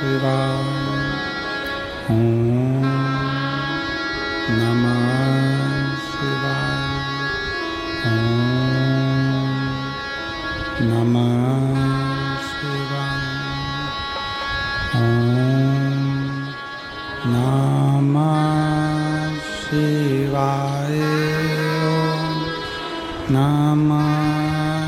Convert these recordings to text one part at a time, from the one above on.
शिवाय। ओम नमः शिवाय। ओम नमः शिवाय। ओम नमः शिवाय। ओम नमः शिवाय।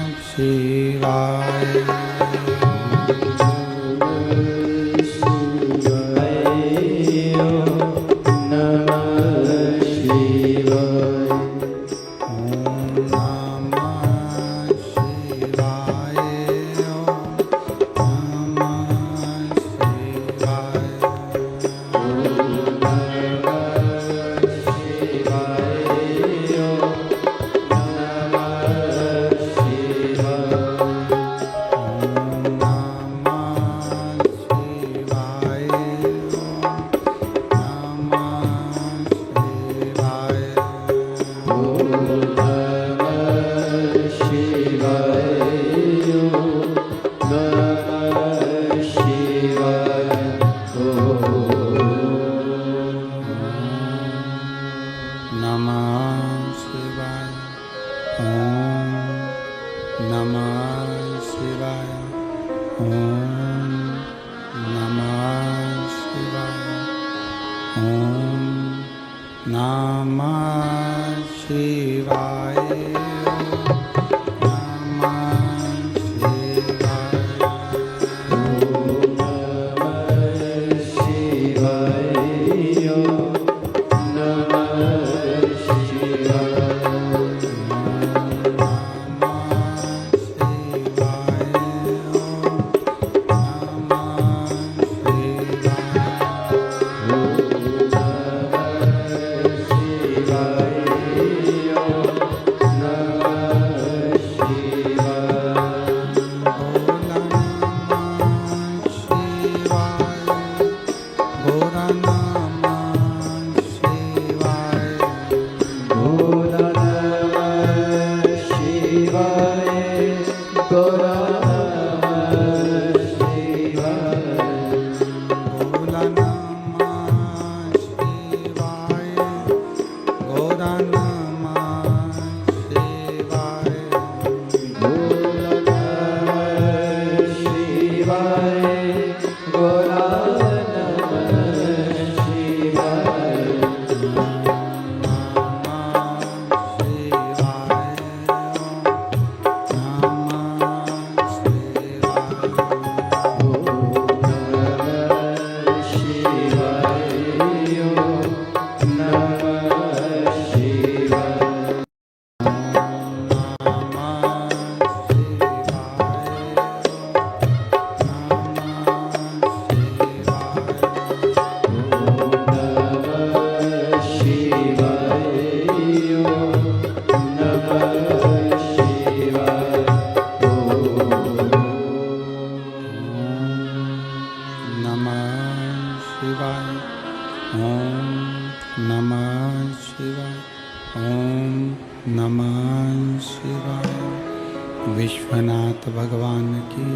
विश्वनाथ भगवान की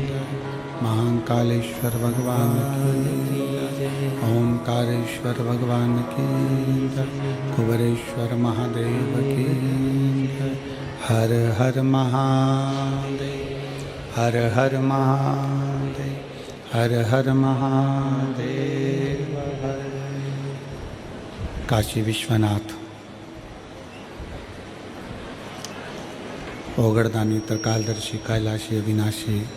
जय। महाकालेश्वर भगवान की जय। ओंकारेश्वर भगवान की जय। कुबेरेश्वर महादेव की जय। हर हर महादेव, हर हर महादेव, हर हर महादेव। काशी विश्वनाथ, ओगड़दानी, त्रिकालदर्शी, कैलाशी, अविनाशी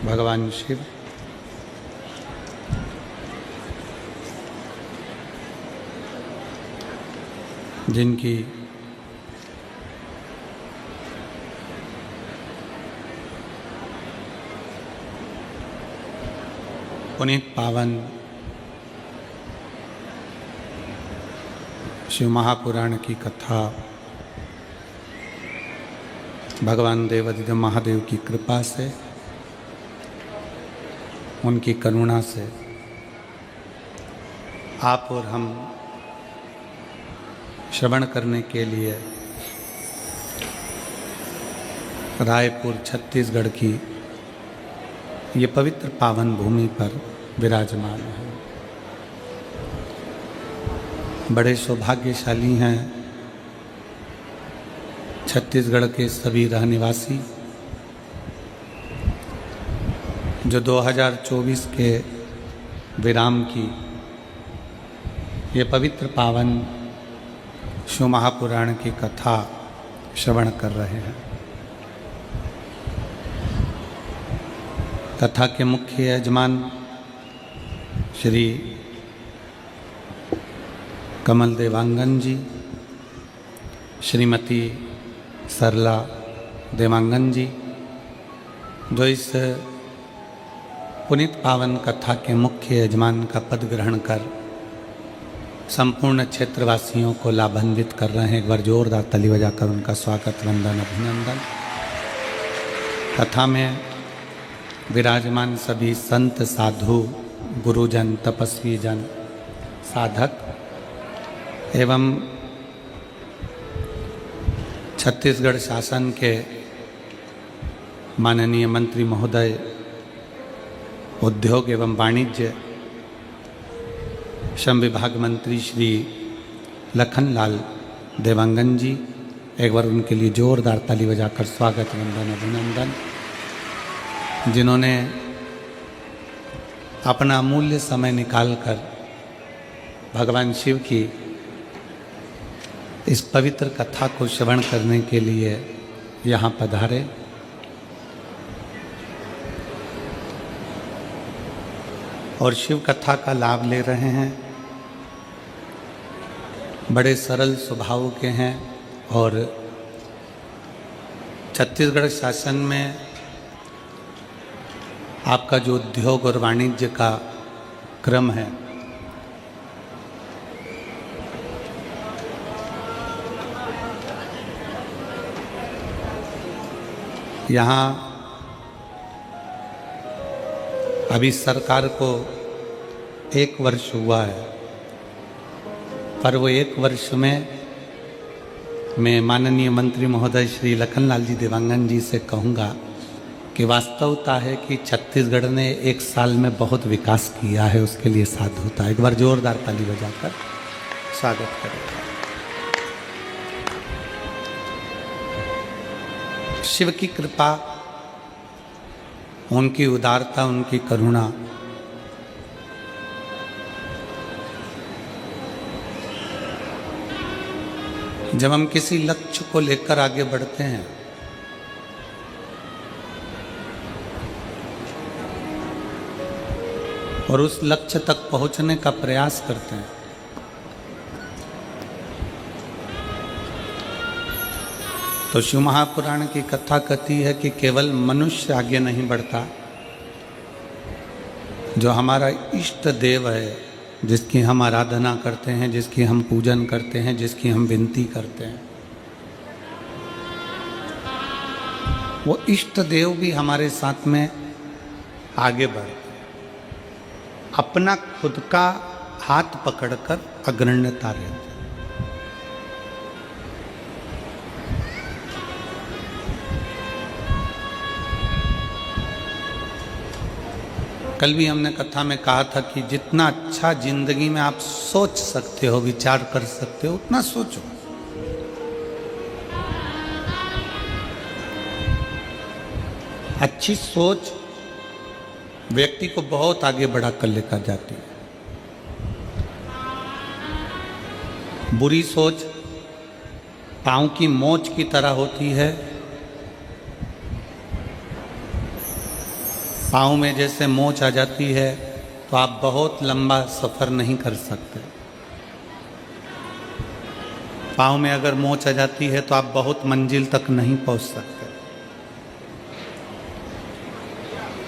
भगवान शिव जिनकी पुनीत पावन शिव महापुराण की कथा भगवान देवाधिदेव महादेव की कृपा से, उनकी करुणा से आप और हम श्रवण करने के लिए रायपुर छत्तीसगढ़ की ये पवित्र पावन भूमि पर विराजमान है। बड़े सौभाग्यशाली हैं छत्तीसगढ़ के सभी रहनिवासी जो 2024 के विराम की ये पवित्र पावन शिव महापुराण की कथा श्रवण कर रहे हैं। कथा के मुख्य यजमान श्री कमल देवांगन जी, श्रीमती सरला देवांगन जी, जो इस पुनीत पावन कथा के मुख्य यजमान का पद ग्रहण कर संपूर्ण क्षेत्रवासियों को लाभान्वित कर रहे हैं। एक बार जोरदार ताली बजाकर उनका स्वागत, वंदन, अभिनंदन। कथा में विराजमान सभी संत, साधु, गुरुजन, तपस्वी जन, साधक एवं छत्तीसगढ़ शासन के माननीय मंत्री महोदय उद्योग एवं वाणिज्य श्रम विभाग मंत्री श्री लखनलाल देवांगन जी, एक बार उनके लिए जोरदार ताली बजाकर स्वागत, वंदन, अभिनंदन। जिन्होंने अपना अमूल्य समय निकालकर भगवान शिव की इस पवित्र कथा को श्रवण करने के लिए यहाँ पधारे। और शिव कथा का लाभ ले रहे हैं। बड़े सरल स्वभाव के हैं और छत्तीसगढ़ शासन में आपका जो उद्योग और वाणिज्य का क्रम है, यहाँ अभी सरकार को 1 वर्ष हुआ है, पर वो 1 वर्ष में मैं माननीय मंत्री महोदय श्री लखनलाल जी देवांगन जी से कहूँगा कि वास्तवता है कि छत्तीसगढ़ ने 1 साल में बहुत विकास किया है, उसके लिए साधुता है। एक बार जोरदार ताली बजाकर स्वागत करें। शिव की कृपा, उनकी उदारता, उनकी करुणा जब हम किसी लक्ष्य को लेकर आगे बढ़ते हैं और उस लक्ष्य तक पहुंचने का प्रयास करते हैं, तो शिव महापुराण की कथा कहती है कि केवल मनुष्य आगे नहीं बढ़ता, जो हमारा इष्ट देव है, जिसकी हम आराधना करते हैं, जिसकी हम पूजन करते हैं, जिसकी हम विनती करते हैं, वो इष्ट देव भी हमारे साथ में आगे बढ़ते हैं, अपना खुद का हाथ पकड़कर अग्रण्यता रहते हैं। कल भी हमने कथा में कहा था कि जितना अच्छा जिंदगी में आप सोच सकते हो, विचार कर सकते हो, उतना सोचो। अच्छी सोच व्यक्ति को बहुत आगे बढ़ा कर लेकर जाती है। बुरी सोच पांव की मोच की तरह होती है। पाँव में जैसे मोच आ जाती है तो आप बहुत लंबा सफ़र नहीं कर सकते। पाँव में अगर मोच आ जाती है तो आप बहुत मंजिल तक नहीं पहुंच सकते।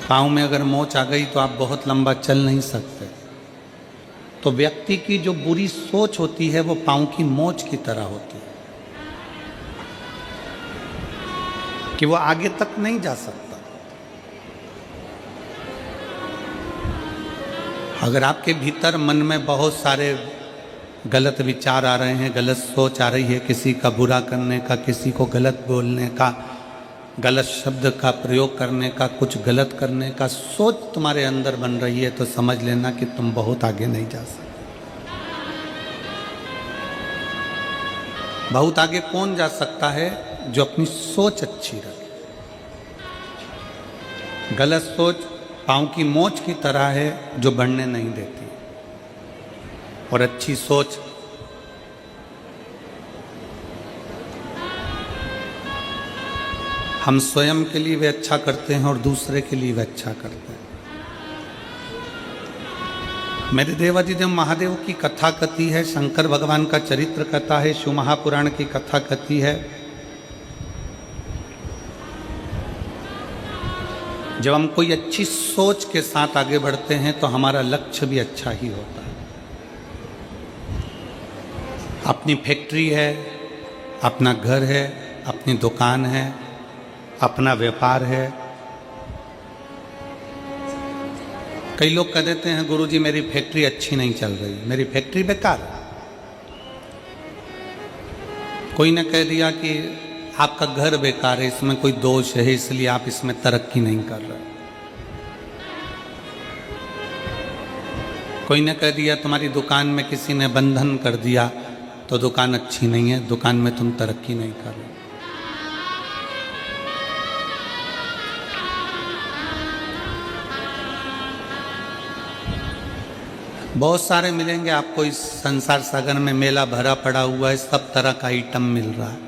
पाँव में अगर मोच आ गई तो आप बहुत लंबा चल नहीं सकते। तो व्यक्ति की जो बुरी सोच होती है वो पाँव की मोच की तरह होती है कि वो आगे तक नहीं जा सकता। अगर आपके भीतर मन में बहुत सारे गलत विचार आ रहे हैं, गलत सोच आ रही है, किसी का बुरा करने का, किसी को गलत बोलने का, गलत शब्द का प्रयोग करने का, कुछ गलत करने का सोच तुम्हारे अंदर बन रही है तो समझ लेना कि तुम बहुत आगे नहीं जा सकते। बहुत आगे कौन जा सकता है? जो अपनी सोच अच्छी रखे। गलत सोच पांव की मोच की तरह है जो बढ़ने नहीं देती, और अच्छी सोच हम स्वयं के लिए भी अच्छा करते हैं और दूसरे के लिए भी अच्छा करते हैं। मेरे देवाधिदेव महादेव की कथा कथी है, शंकर भगवान का चरित्र कथा है, शिव महापुराण की कथा कथी है। जब हम कोई अच्छी सोच के साथ आगे बढ़ते हैं तो हमारा लक्ष्य भी अच्छा ही होता है। अपनी फैक्ट्री है, अपना घर है, अपनी दुकान है, अपना व्यापार है। कई लोग कह देते हैं गुरुजी मेरी फैक्ट्री अच्छी नहीं चल रही, मेरी फैक्ट्री बेकार है। कोई ने कह दिया कि आपका घर बेकार है, इसमें कोई दोष है इसलिए आप इसमें तरक्की नहीं कर रहे। कोई ने कह दिया तुम्हारी दुकान में किसी ने बंधन कर दिया तो दुकान अच्छी नहीं है, दुकान में तुम तरक्की नहीं कर रहे। बहुत सारे मिलेंगे आपको इस संसार सागर में, मेला भरा पड़ा हुआ है, सब तरह का आइटम मिल रहा है।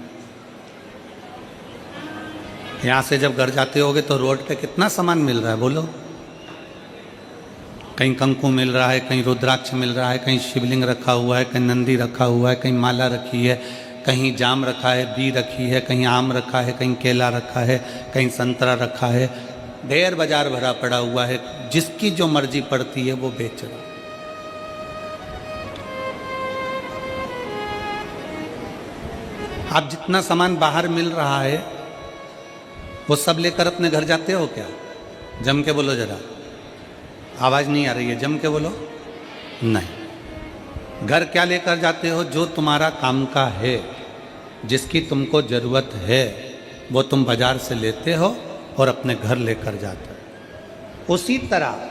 यहाँ से जब घर जाते होगे तो रोड पे कितना सामान मिल रहा है बोलो। कहीं कंकु मिल रहा है, कहीं रुद्राक्ष मिल रहा है, कहीं शिवलिंग रखा हुआ है, कहीं नंदी रखा हुआ है, कहीं माला रखी है, कहीं जाम रखा है, बी रखी है, कहीं आम रखा है, कहीं केला रखा है, कहीं संतरा रखा है। ढेर बाजार भरा पड़ा हुआ है, जिसकी जो मर्जी पड़ती है वो बेच रहा है। आप जितना सामान बाहर मिल रहा है वो सब लेकर अपने घर जाते हो क्या? जम के बोलो जरा, आवाज नहीं आ रही है, जम के बोलो। नहीं। घर क्या लेकर जाते हो? जो तुम्हारा काम का है, जिसकी तुमको जरूरत है वो तुम बाजार से लेते हो और अपने घर लेकर जाते हो। उसी तरह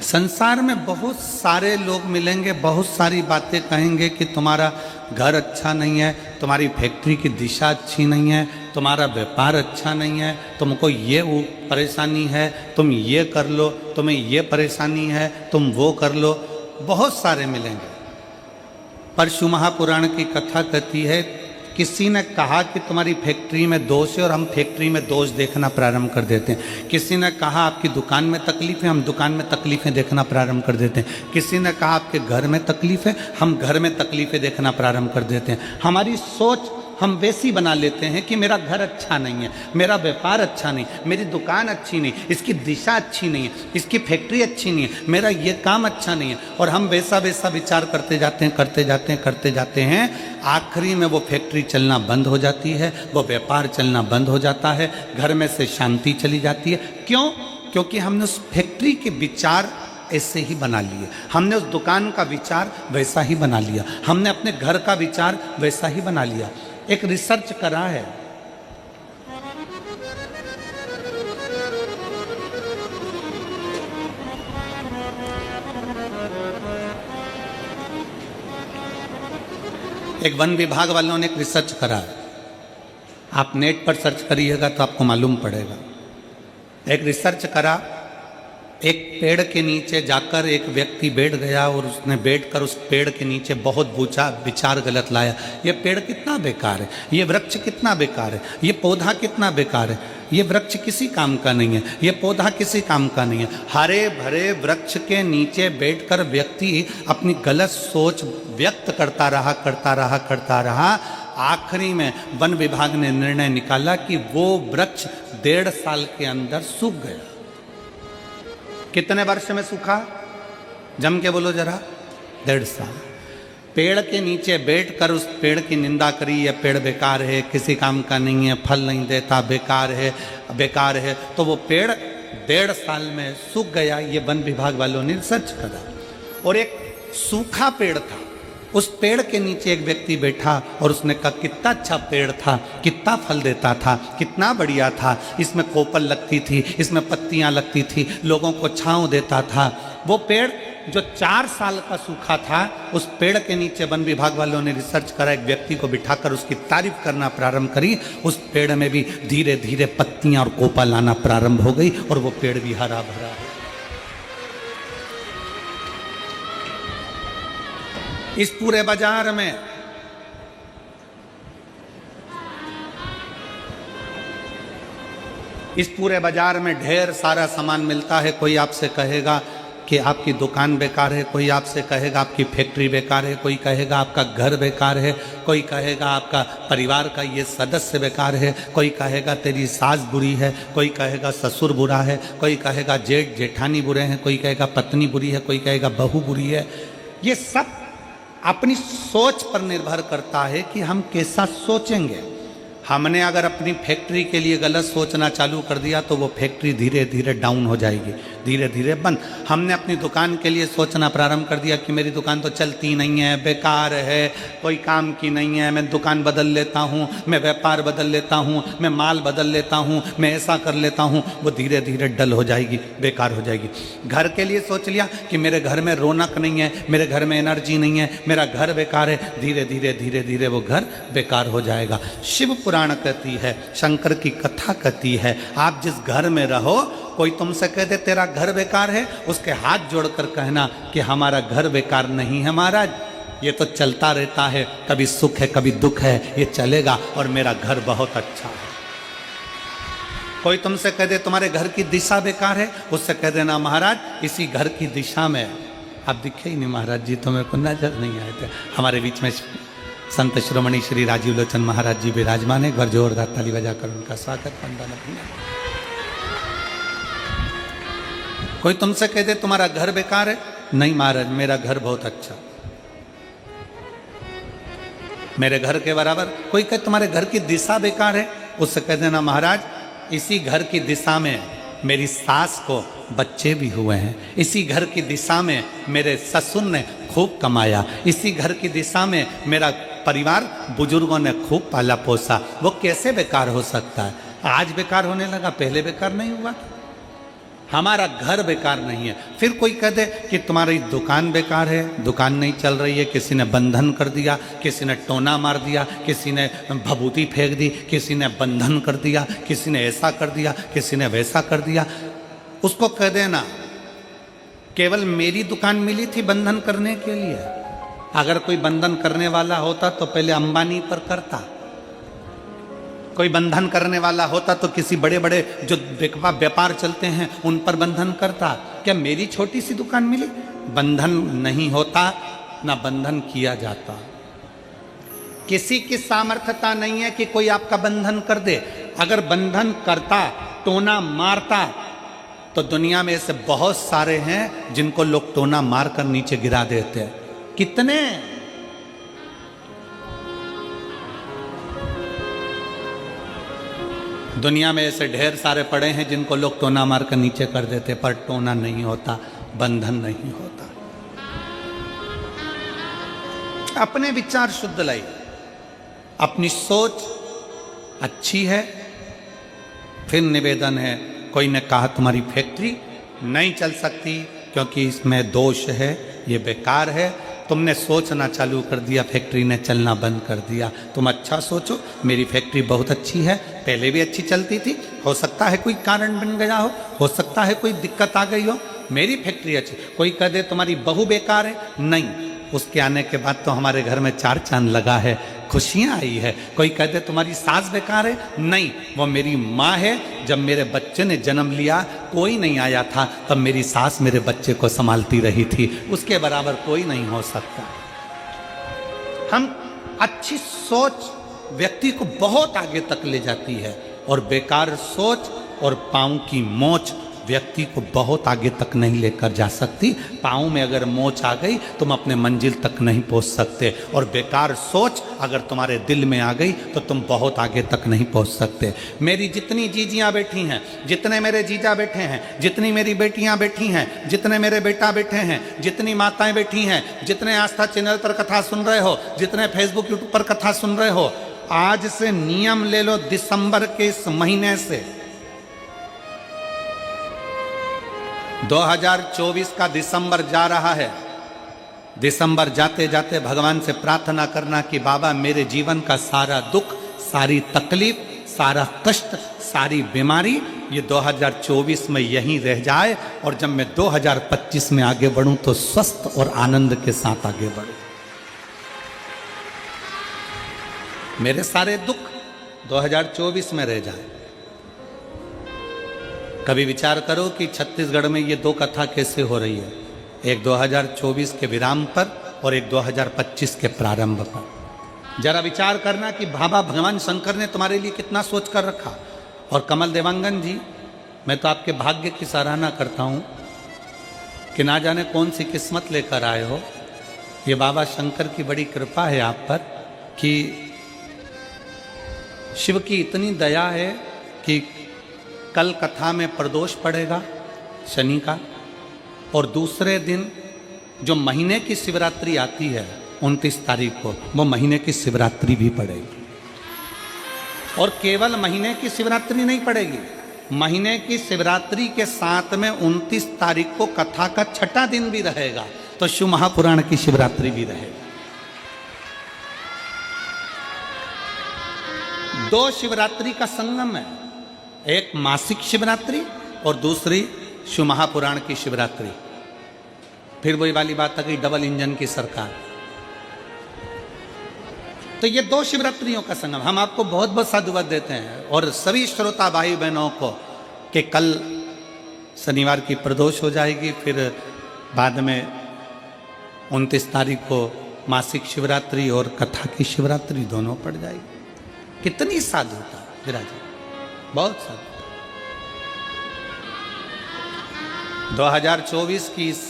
संसार में बहुत सारे लोग मिलेंगे, बहुत सारी बातें कहेंगे कि तुम्हारा घर अच्छा नहीं है, तुम्हारी फैक्ट्री की दिशा अच्छी नहीं है, तुम्हारा व्यापार अच्छा नहीं है, तुमको ये वो परेशानी है, तुम ये कर लो, तुम्हें ये परेशानी है, तुम वो कर लो। बहुत सारे मिलेंगे। पर शिव महापुराण की कथा कहती है किसी ने कहा कि तुम्हारी फैक्ट्री में दोष है और हम फैक्ट्री में दोष देखना प्रारंभ कर देते हैं। किसी ने कहा आपकी दुकान में तकलीफ है, हम दुकान में तकलीफें देखना प्रारंभ कर देते हैं। किसी ने कहा आपके घर में तकलीफ है, हम घर में तकलीफें देखना प्रारंभ कर देते हैं। हमारी सोच हम वैसी बना लेते हैं कि मेरा घर अच्छा नहीं है, मेरा व्यापार अच्छा नहीं, मेरी दुकान अच्छी नहीं, इसकी दिशा अच्छी नहीं है, इसकी फैक्ट्री अच्छी नहीं है, मेरा ये काम अच्छा नहीं है, और हम वैसा वैसा विचार करते जाते हैं, करते जाते हैं, करते जाते हैं। आखिरी में वो फैक्ट्री चलना बंद हो जाती है, वो व्यापार चलना बंद हो जाता है, घर में से शांति चली जाती है। क्यों? क्योंकि हमने उस फैक्ट्री के विचार ऐसे ही बना लिए, हमने उस दुकान का विचार वैसा ही बना लिया, हमने अपने घर का विचार वैसा ही बना लिया। एक रिसर्च करा है, एक वन विभाग वालों ने एक रिसर्च करा है। आप नेट पर सर्च करिएगा तो आपको मालूम पड़ेगा। एक रिसर्च करा, एक पेड़ के नीचे जाकर एक व्यक्ति बैठ गया और उसने बैठकर उस पेड़ के नीचे बहुत विचार गलत लाया। ये पेड़ कितना बेकार है, ये वृक्ष कितना बेकार है, ये पौधा कितना बेकार है, ये वृक्ष किसी काम का नहीं है, ये पौधा किसी काम का नहीं है। हरे भरे वृक्ष के नीचे बैठकर व्यक्ति अपनी गलत सोच व्यक्त करता रहा। आखिरी में वन विभाग ने निर्णय निकाला कि वो वृक्ष 1.5 साल के अंदर सूख गया। कितने वर्ष में सूखा? जम के बोलो जरा, 1.5 साल। पेड़ के नीचे बैठकर उस पेड़ की निंदा करी, यह पेड़ बेकार है, किसी काम का नहीं है, फल नहीं देता, बेकार है। तो वो पेड़ 1.5 साल में सूख गया। ये वन विभाग वालों ने रिसर्च करा। और एक सूखा पेड़ था, उस पेड़ के नीचे एक व्यक्ति बैठा और उसने कहा कितना अच्छा पेड़ था, कितना फल देता था, कितना बढ़िया था, इसमें कोपल लगती थी, इसमें पत्तियां लगती थी, लोगों को छांव देता था। वो पेड़ जो 4 साल का सूखा था, उस पेड़ के नीचे वन विभाग वालों ने रिसर्च करा, एक व्यक्ति को बिठाकर उसकी तारीफ करना प्रारंभ करी। उस पेड़ में भी धीरे धीरे पत्तियां और कोपल आना प्रारंभ हो गई और वो पेड़ भी हरा भरा है। इस पूरे बाजार में ढेर सारा सामान मिलता है। कोई आपसे कहेगा कि आपकी दुकान बेकार है, कोई आपसे कहेगा आपकी फैक्ट्री बेकार है, कोई कहेगा आपका घर बेकार है, कोई कहेगा आपका परिवार का ये सदस्य बेकार है, कोई कहेगा तेरी सास बुरी है, कोई कहेगा ससुर बुरा है, कोई कहेगा जेठ जेठानी बुरे हैं, कोई कहेगा पत्नी बुरी है, कोई कहेगा बहू बुरी है। ये सब अपनी सोच पर निर्भर करता है कि हम कैसा सोचेंगे। हमने अगर अपनी फैक्ट्री के लिए गलत सोचना चालू कर दिया तो वो फैक्ट्री धीरे धीरे डाउन हो जाएगी, धीरे धीरे बंद। हमने अपनी दुकान के लिए सोचना प्रारंभ कर दिया कि मेरी दुकान तो चलती नहीं है, बेकार है, कोई काम की नहीं है, मैं दुकान बदल लेता हूँ, मैं व्यापार बदल लेता हूँ, मैं माल बदल लेता हूँ, मैं ऐसा कर लेता हूँ, वो धीरे धीरे डल हो जाएगी, बेकार हो जाएगी। घर के लिए सोच लिया कि मेरे घर में रौनक नहीं है, मेरे घर में एनर्जी नहीं है, मेरा घर बेकार है, धीरे धीरे धीरे धीरे वो घर बेकार हो जाएगा। शिव पुराण कहती है, शंकर की कथा कहती है, आप जिस घर में रहो, कोई तुमसे कह दे तेरा घर बेकार है, उसके हाथ जोड़कर कहना कि हमारा घर बेकार नहीं है महाराज, ये तो चलता रहता है, कभी सुख है कभी दुख है, ये चलेगा और मेरा घर बहुत अच्छा है। कोई तुमसे कह दे तुम्हारे घर की दिशा बेकार है, उससे कह देना महाराज इसी घर की दिशा में आप दिखे ही नहीं महाराज जी, तो मेरे को नजर नहीं आए थे। हमारे बीच में संत श्रोमणी श्री राजीव लोचन महाराज जी विराजमान है। एक बार जोरदार ताली बजाकर उनका स्वागत वंदन। कोई तुमसे कह दे तुम्हारा घर बेकार है, नहीं महाराज मेरा घर बहुत अच्छा, मेरे घर के बराबर। कोई कहे तुम्हारे घर की दिशा बेकार है, उससे कह देना महाराज इसी घर की दिशा में मेरी सास को बच्चे भी हुए हैं, इसी घर की दिशा में मेरे ससुर ने खूब कमाया, इसी घर की दिशा में मेरा परिवार बुजुर्गों ने खूब पाला पोसा। वो कैसे बेकार हो सकता है? आज बेकार होने लगा, पहले बेकार नहीं हुआ। हमारा घर बेकार नहीं है। फिर कोई कह दे कि तुम्हारी दुकान बेकार है, दुकान नहीं चल रही है, किसी ने बंधन कर दिया, किसी ने टोना मार दिया, किसी ने भभूति फेंक दी, किसी ने बंधन कर दिया, किसी ने ऐसा कर दिया, किसी ने वैसा कर दिया। उसको कह देना केवल मेरी दुकान मिली थी बंधन करने के लिए, अगर कोई बंधन करने वाला होता तो पहले अंबानी पर करता, कोई बंधन करने वाला होता तो किसी बड़े बड़े जो व्यापार चलते हैं उन पर बंधन करता। क्या मेरी छोटी सी दुकान मिली? बंधन नहीं होता, ना बंधन किया जाता। किसी की सामर्थ्यता नहीं है कि कोई आपका बंधन कर दे। अगर बंधन करता, टोना मारता, तो दुनिया में ऐसे बहुत सारे हैं जिनको लोग टोना मारकर नीचे गिरा देते हैं। कितने? दुनिया में ऐसे ढेर सारे पड़े हैं जिनको लोग टोना मारकर नीचे कर देते, पर टोना नहीं होता, बंधन नहीं होता। अपने विचार शुद्ध लाई, अपनी सोच अच्छी है। फिर निवेदन है, कोई ने कहा तुम्हारी फैक्ट्री नहीं चल सकती क्योंकि इसमें दोष है, ये बेकार है। तुमने सोचना चालू कर दिया, फैक्ट्री ने चलना बंद कर दिया। तुम अच्छा सोचो, मेरी फैक्ट्री बहुत अच्छी है, पहले भी अच्छी चलती थी, हो सकता है कोई कारण बन गया हो सकता है कोई दिक्कत आ गई हो, मेरी फैक्ट्री अच्छी। कोई कह दे तुम्हारी बहू बेकार है, नहीं, उसके आने के बाद तो हमारे घर में 4 चांद लगा है, खुशियाँ आई है। कोई कह दे तुम्हारी सास बेकार है, नहीं, वो मेरी माँ है। जब मेरे बच्चे ने जन्म लिया कोई नहीं आया था, तब मेरी सास मेरे बच्चे को संभालती रही थी, उसके बराबर कोई नहीं हो सकता। हम अच्छी सोच व्यक्ति को बहुत आगे तक ले जाती है और बेकार सोच और पाँव की मोच व्यक्ति को बहुत आगे तक नहीं लेकर जा सकती। पाँव में अगर मोच आ गई तुम अपने मंजिल तक नहीं पहुंच सकते, और बेकार सोच अगर तुम्हारे दिल में आ गई तो तुम बहुत आगे तक नहीं पहुंच सकते। मेरी जितनी जीजियाँ बैठी हैं, जितने मेरे जीजा बैठे हैं, जितनी मेरी बेटियाँ बैठी हैं, जितने मेरे बेटा बैठे हैं, जितनी माताएं बैठी हैं, जितने आस्था चैनल पर कथा सुन रहे हो, जितने फेसबुक यूट्यूब पर कथा सुन रहे हो, आज से नियम ले लो, दिसंबर के इस महीने से 2024 का दिसंबर जा रहा है। दिसंबर जाते जाते भगवान से प्रार्थना करना कि बाबा मेरे जीवन का सारा दुख, सारी तकलीफ, सारा कष्ट, सारी बीमारी ये 2024 में यहीं रह जाए, और जब मैं 2025 में आगे बढ़ूं तो स्वस्थ और आनंद के साथ आगे बढ़ूं। मेरे सारे दुख 2024 में रह जाए। कभी विचार करो कि छत्तीसगढ़ में ये दो कथा कैसे हो रही है, एक 2024 के विराम पर और एक 2025 के प्रारंभ पर। जरा विचार करना कि बाबा भगवान शंकर ने तुम्हारे लिए कितना सोच कर रखा। और कमल देवांगन जी, मैं तो आपके भाग्य की सराहना करता हूँ कि ना जाने कौन सी किस्मत लेकर आए हो। ये बाबा शंकर की बड़ी कृपा है आप पर कि शिव की इतनी दया है कि कल कथा में प्रदोष पड़ेगा शनि का, और दूसरे दिन जो महीने की शिवरात्रि आती है 29 तारीख को, वो महीने की शिवरात्रि भी पड़ेगी। और केवल महीने की शिवरात्रि नहीं पड़ेगी, महीने की शिवरात्रि के साथ में 29 तारीख को कथा का छठा दिन भी रहेगा, तो शिव महापुराण की शिवरात्रि भी रहेगी। दो शिवरात्रि का संगम है, एक मासिक शिवरात्रि और दूसरी शिव महापुराण की शिवरात्रि। फिर वही वाली बात आ गई, डबल इंजन की सरकार। तो ये दो शिवरात्रियों का संगम। हम आपको बहुत बहुत साधुवाद देते हैं, और सभी श्रोता भाई बहनों को कि कल शनिवार की प्रदोष हो जाएगी, फिर बाद में 29 तारीख को मासिक शिवरात्रि और कथा की शिवरात्रि दोनों पड़ जाएगी। कितनी साधुता विराज, बहुत साधु। 2024 की इस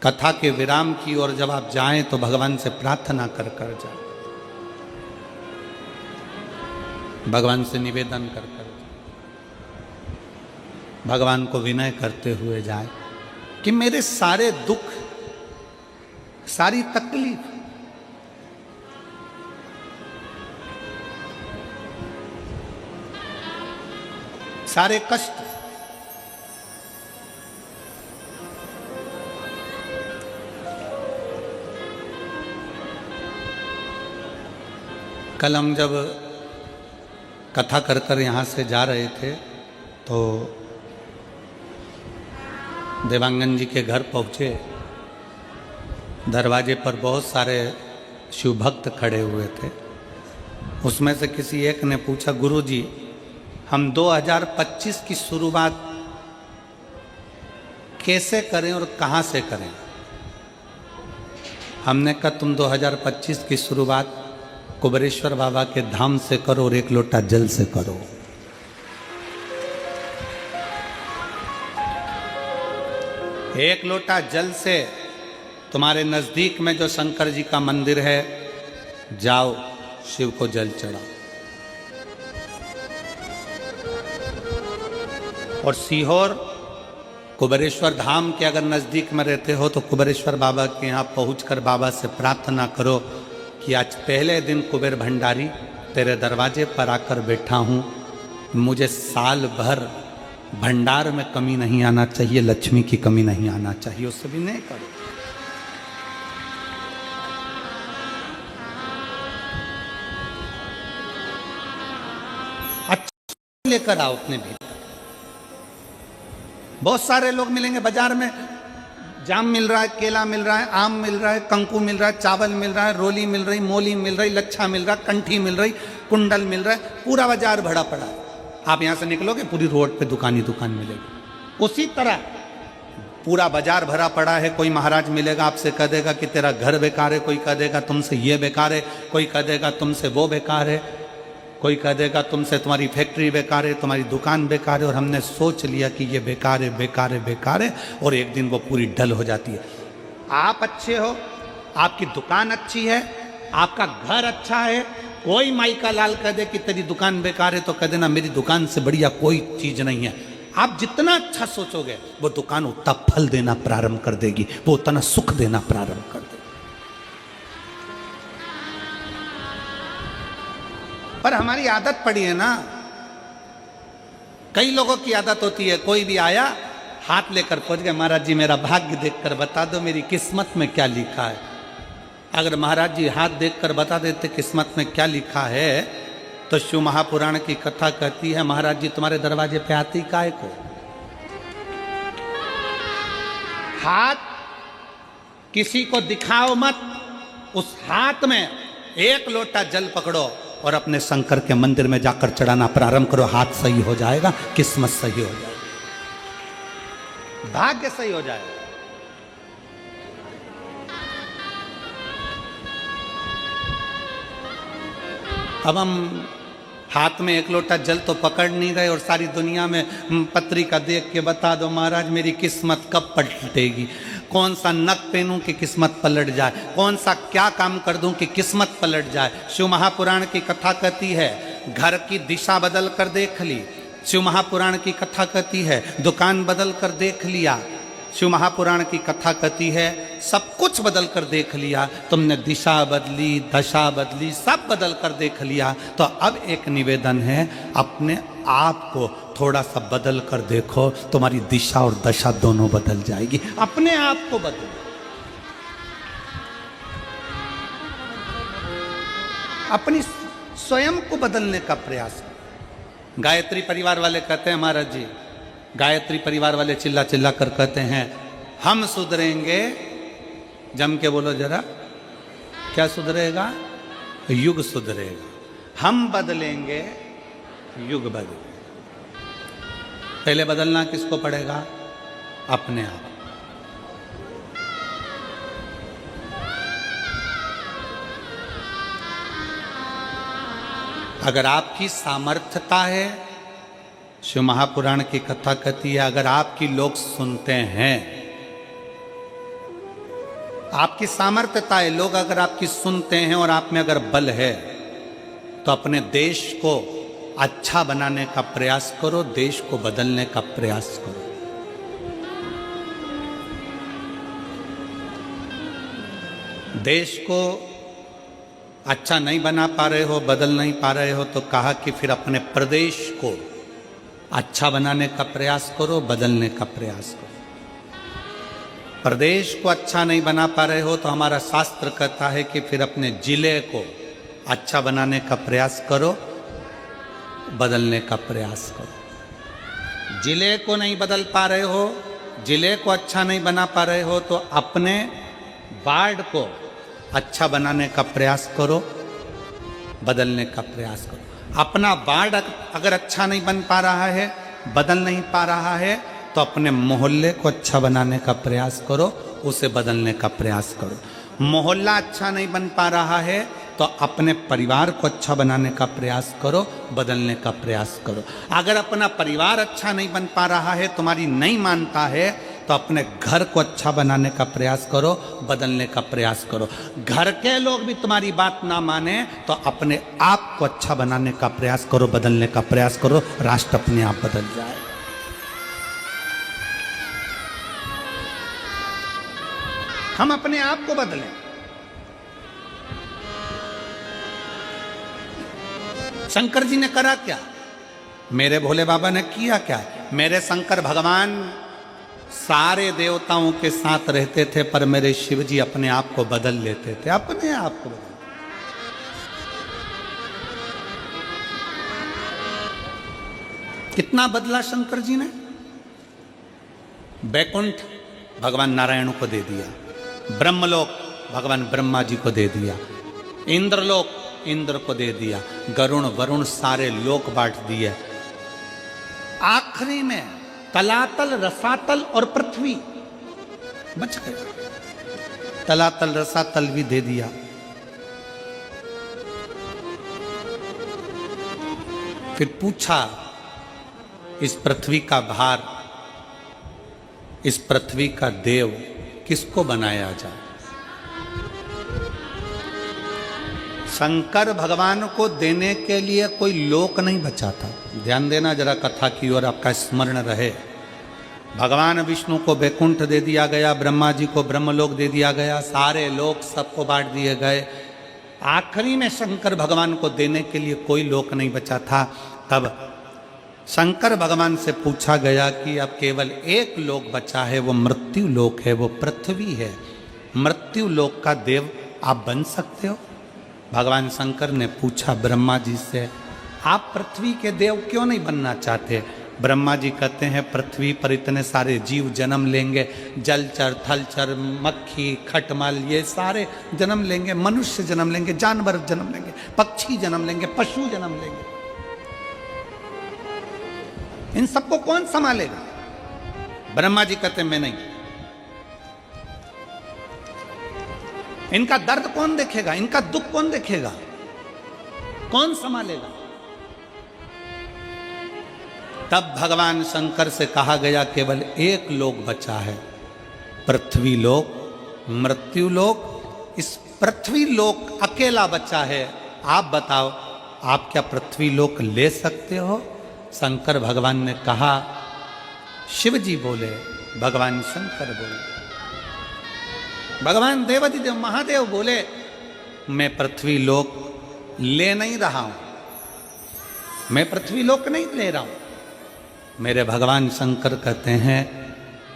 कथा के विराम की ओर जब आप जाएं तो भगवान से प्रार्थना कर कर जाएं, भगवान से निवेदन कर कर जाएं, भगवान को विनय करते हुए जाएं कि मेरे सारे दुख, सारी तकलीफ, सारे कष्ट कल हम जब कथा कर कर यहाँ से जा रहे थे तो देवांगन जी के घर पहुँचे। दरवाजे पर बहुत सारे शिव भक्त खड़े हुए थे। उसमें से किसी एक ने पूछा, गुरुजी हम 2025 की शुरुआत कैसे करें और कहाँ से करें? हमने कहा तुम 2025 की शुरुआत कुबेरेश्वर बाबा के धाम से करो और एक लोटा जल से करो। एक लोटा जल से तुम्हारे नजदीक में जो शंकर जी का मंदिर है, जाओ शिव को जल चढ़ाओ। और सीहोर कुबेरेश्वर धाम के अगर नजदीक में रहते हो तो कुबेरेश्वर बाबा के यहाँ पहुंचकर बाबा से प्रार्थना करो कि आज पहले दिन कुबेर भंडारी तेरे दरवाजे पर आकर बैठा हूँ, मुझे साल भर भंडार में कमी नहीं आना चाहिए, लक्ष्मी की कमी नहीं आना चाहिए। उससे भी नहीं करो। अच्छा लेकर आओ अपने भीतर। बहुत सारे लोग मिलेंगे बाजार में, जाम मिल रहा है, केला मिल रहा है, आम मिल रहा है, कंकु मिल रहा है, चावल मिल रहा है, रोली मिल रही, मोली मिल रही, लच्छा मिल रहा, कंठी मिल रही, कुंडल मिल रहा है, पूरा बाजार भरा पड़ा है। आप यहाँ से निकलोगे पूरी रोड पे दुकान ही दुकान मिलेगी। उसी तरह पूरा बाजार भरा पड़ा है। कोई महाराज मिलेगा आपसे कह देगा कि तेरा घर बेकार है, कोई कह देगा तुमसे ये बेकार है, कोई कह देगा तुमसे वो बेकार है। कोई कह देगा तुमसे तुम्हारी फैक्ट्री बेकार है, तुम्हारी दुकान बेकार है, और हमने सोच लिया कि ये बेकार है, बेकार है, बेकार है, और एक दिन वो पूरी डल हो जाती है। आप अच्छे हो, आपकी दुकान अच्छी है, आपका घर अच्छा है, कोई माई का लाल कह दे कि तेरी दुकान बेकार है तो कह देना मेरी दुकान से बढ़िया कोई चीज नहीं है। आप जितना अच्छा सोचोगे वो दुकान उतना फल देना प्रारंभ कर देगी, वो उतना सुख देना प्रारंभ कर देगी। पर हमारी आदत पड़ी है ना, कई लोगों की आदत होती है, कोई भी आया हाथ लेकर पहुंच गया, महाराज जी मेरा भाग्य देखकर बता दो मेरी किस्मत में क्या लिखा है। अगर महाराज जी हाथ देखकर बता देते किस्मत में क्या लिखा है तो शिव महापुराण की कथा कहती है महाराज जी तुम्हारे दरवाजे पे आती काहे को। हाथ किसी को दिखाओ मत, उस हाथ में एक लोटा जल पकड़ो और अपने शंकर के मंदिर में जाकर चढ़ाना प्रारंभ करो। हाथ सही हो जाएगा, किस्मत सही हो जाएगी, भाग्य सही हो जाएगा। अब हम हाथ में एक लोटा जल तो पकड़ नहीं रहे और सारी दुनिया में पत्रिका देख के बता दो महाराज मेरी किस्मत कब पलटेगी, कौन सा नक पहनूं कि किस्मत पलट जाए, कौन सा क्या काम कर दूं कि किस्मत पलट जाए। शिव महापुराण की कथा कहती है घर की दिशा बदल कर देख ली, शिव महापुराण की कथा कहती है दुकान बदल कर देख लिया, शिव महापुराण की कथा कहती है सब कुछ बदल कर देख लिया, तुमने दिशा बदली, दशा बदली, सब बदल कर देख लिया। तो अब एक निवेदन है अपने आप को थोड़ा सा बदल कर देखो, तुम्हारी दिशा और दशा दोनों बदल जाएगी। अपने आप को बदलो, अपनी स्वयं को बदलने का प्रयास। गायत्री परिवार वाले कहते हैं महाराज जी, गायत्री परिवार वाले चिल्ला चिल्ला कर कहते हैं हम सुधरेंगे, जम के बोलो जरा, क्या सुधरेगा? युग सुधरेगा। हम बदलेंगे, युग बदलेगा। पहले बदलना किसको पड़ेगा? अपने आप। अगर आपकी सामर्थ्यता है, शिव महापुराण की कथा कहती है अगर आपकी लोग सुनते हैं, आपकी सामर्थ्यता है, लोग अगर आपकी सुनते हैं और आप में अगर बल है तो अपने देश को अच्छा बनाने का प्रयास करो, देश को बदलने का प्रयास करो। देश को अच्छा नहीं बना पा रहे हो, बदल नहीं पा रहे हो तो कहा कि फिर अपने प्रदेश को अच्छा बनाने का प्रयास करो, बदलने का प्रयास करो। प्रदेश को अच्छा नहीं बना पा रहे हो तो हमारा शास्त्र कहता है कि फिर अपने जिले को अच्छा बनाने का प्रयास करो, बदलने का प्रयास करो। जिले को नहीं बदल पा रहे हो, जिले को अच्छा नहीं बना पा रहे हो तो अपने वार्ड को अच्छा बनाने का प्रयास करो, बदलने का प्रयास करो। अपना वार्ड अगर अच्छा नहीं बन पा रहा है, बदल नहीं पा रहा है तो अपने मोहल्ले को अच्छा बनाने का प्रयास करो, उसे बदलने का प्रयास करो। मोहल्ला अच्छा नहीं बन पा रहा है तो अपने परिवार को अच्छा बनाने का प्रयास करो, बदलने का प्रयास करो। अगर अपना परिवार अच्छा नहीं बन पा रहा है, तुम्हारी नहीं मानता है तो अपने घर को अच्छा बनाने का प्रयास करो, बदलने का प्रयास करो। घर के लोग भी तुम्हारी बात ना माने तो अपने आप को अच्छा बनाने का प्रयास करो, बदलने का प्रयास करो, राष्ट्र अपने आप बदल जाए। हम अपने आप को बदलें। शंकर जी ने करा क्या? मेरे भोले बाबा ने किया क्या? मेरे शंकर भगवान सारे देवताओं के साथ रहते थे पर मेरे शिव जी अपने आप को बदल लेते थे, अपने आप को बदल। कितना बदला शंकर जी ने? वैकुंठ भगवान नारायण को दे दिया, ब्रह्मलोक भगवान ब्रह्मा जी को दे दिया, इंद्रलोक इंद्र को दे दिया, गरुण वरुण सारे लोक बांट दिए। आखिरी में तलातल रसातल और पृथ्वी बच गए। तलातल रसातल भी दे दिया। फिर पूछा, इस पृथ्वी का भार, इस पृथ्वी का देव किसको बनाया जाए? शंकर भगवान को देने के लिए कोई लोक नहीं बचा था। ध्यान देना जरा कथा की ओर, आपका स्मरण रहे। भगवान विष्णु को वैकुंठ दे दिया गया, ब्रह्मा जी को ब्रह्मलोक दे दिया गया, सारे लोक सबको बांट दिए गए। आखिरी में शंकर भगवान को देने के लिए कोई लोक नहीं बचा था। तब शंकर भगवान से पूछा गया कि अब केवल एक लोक बचा है, वो मृत्यु लोक है, वो पृथ्वी है। मृत्यु लोक का देव आप बन सकते हो? भगवान शंकर ने पूछा ब्रह्मा जी से, आप पृथ्वी के देव क्यों नहीं बनना चाहते? ब्रह्मा जी कहते हैं, पृथ्वी पर इतने सारे जीव जन्म लेंगे, जलचर, थलचर, मक्खी, खटमल, ये सारे जन्म लेंगे, मनुष्य जन्म लेंगे, जानवर जन्म लेंगे, पक्षी जन्म लेंगे, पशु जन्म लेंगे, इन सबको कौन संभालेगा? ब्रह्मा जी कहते मैं नहीं। इनका दर्द कौन देखेगा? इनका दुख कौन देखेगा? कौन संभालेगा? तब भगवान शंकर से कहा गया केवल एक लोक बचा है, पृथ्वी लोक, मृत्यु लोक। इस पृथ्वी लोक अकेला बचा है। आप बताओ, आप क्या पृथ्वी लोक ले सकते हो? शंकर भगवान ने कहा, शिव जी बोले, भगवान शंकर बोले, भगवान देवाधिदेव महादेव बोले, मैं पृथ्वी लोक ले नहीं रहा हूं, मैं पृथ्वी लोक नहीं ले रहा हूं। मेरे भगवान शंकर कहते हैं,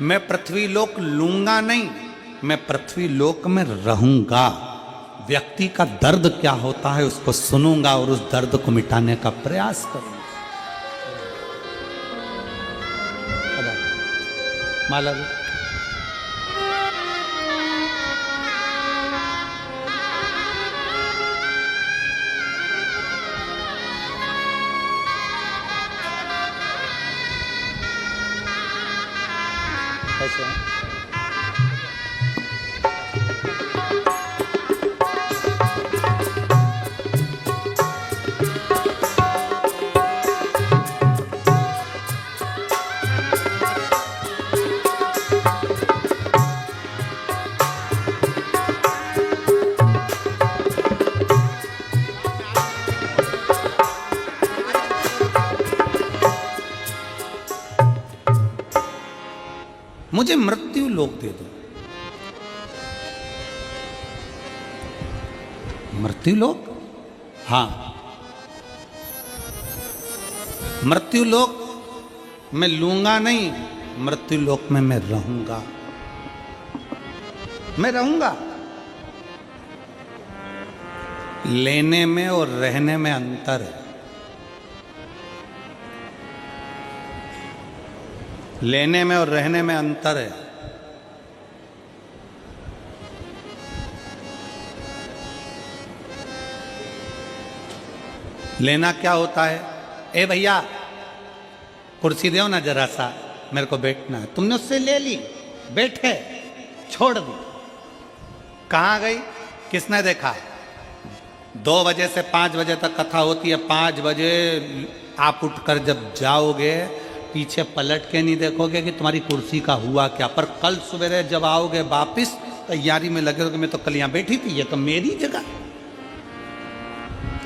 मैं पृथ्वी लोक लूंगा नहीं, मैं पृथ्वी लोक में रहूंगा। व्यक्ति का दर्द क्या होता है उसको सुनूंगा और उस दर्द को मिटाने का प्रयास करूंगा। माला कैसे है? मुझे मृत्यु लोक दे दो। मृत्यु लोक? हां, मृत्यु लोक मैं लूंगा नहीं, मृत्यु लोक में मैं रहूंगा, मैं रहूंगा। लेने में और रहने में अंतर है। लेने में और रहने में अंतर है। लेना क्या होता है? ए भैया कुर्सी दो ना जरा सा, मेरे को बैठना है। तुमने उससे ले ली, बैठे, छोड़ दी, कहां गई? किसने देखा? 2 बजे से 5 बजे तक कथा होती है। 5 बजे आप उठकर जब जाओगे, पीछे पलट के नहीं देखोगे कि तुम्हारी कुर्सी का हुआ क्या। पर कल सवेरे जब आओगे वापिस, तैयारी में लगे हो कि मैं तो कल यहां बैठी थी, ये तो मेरी जगह,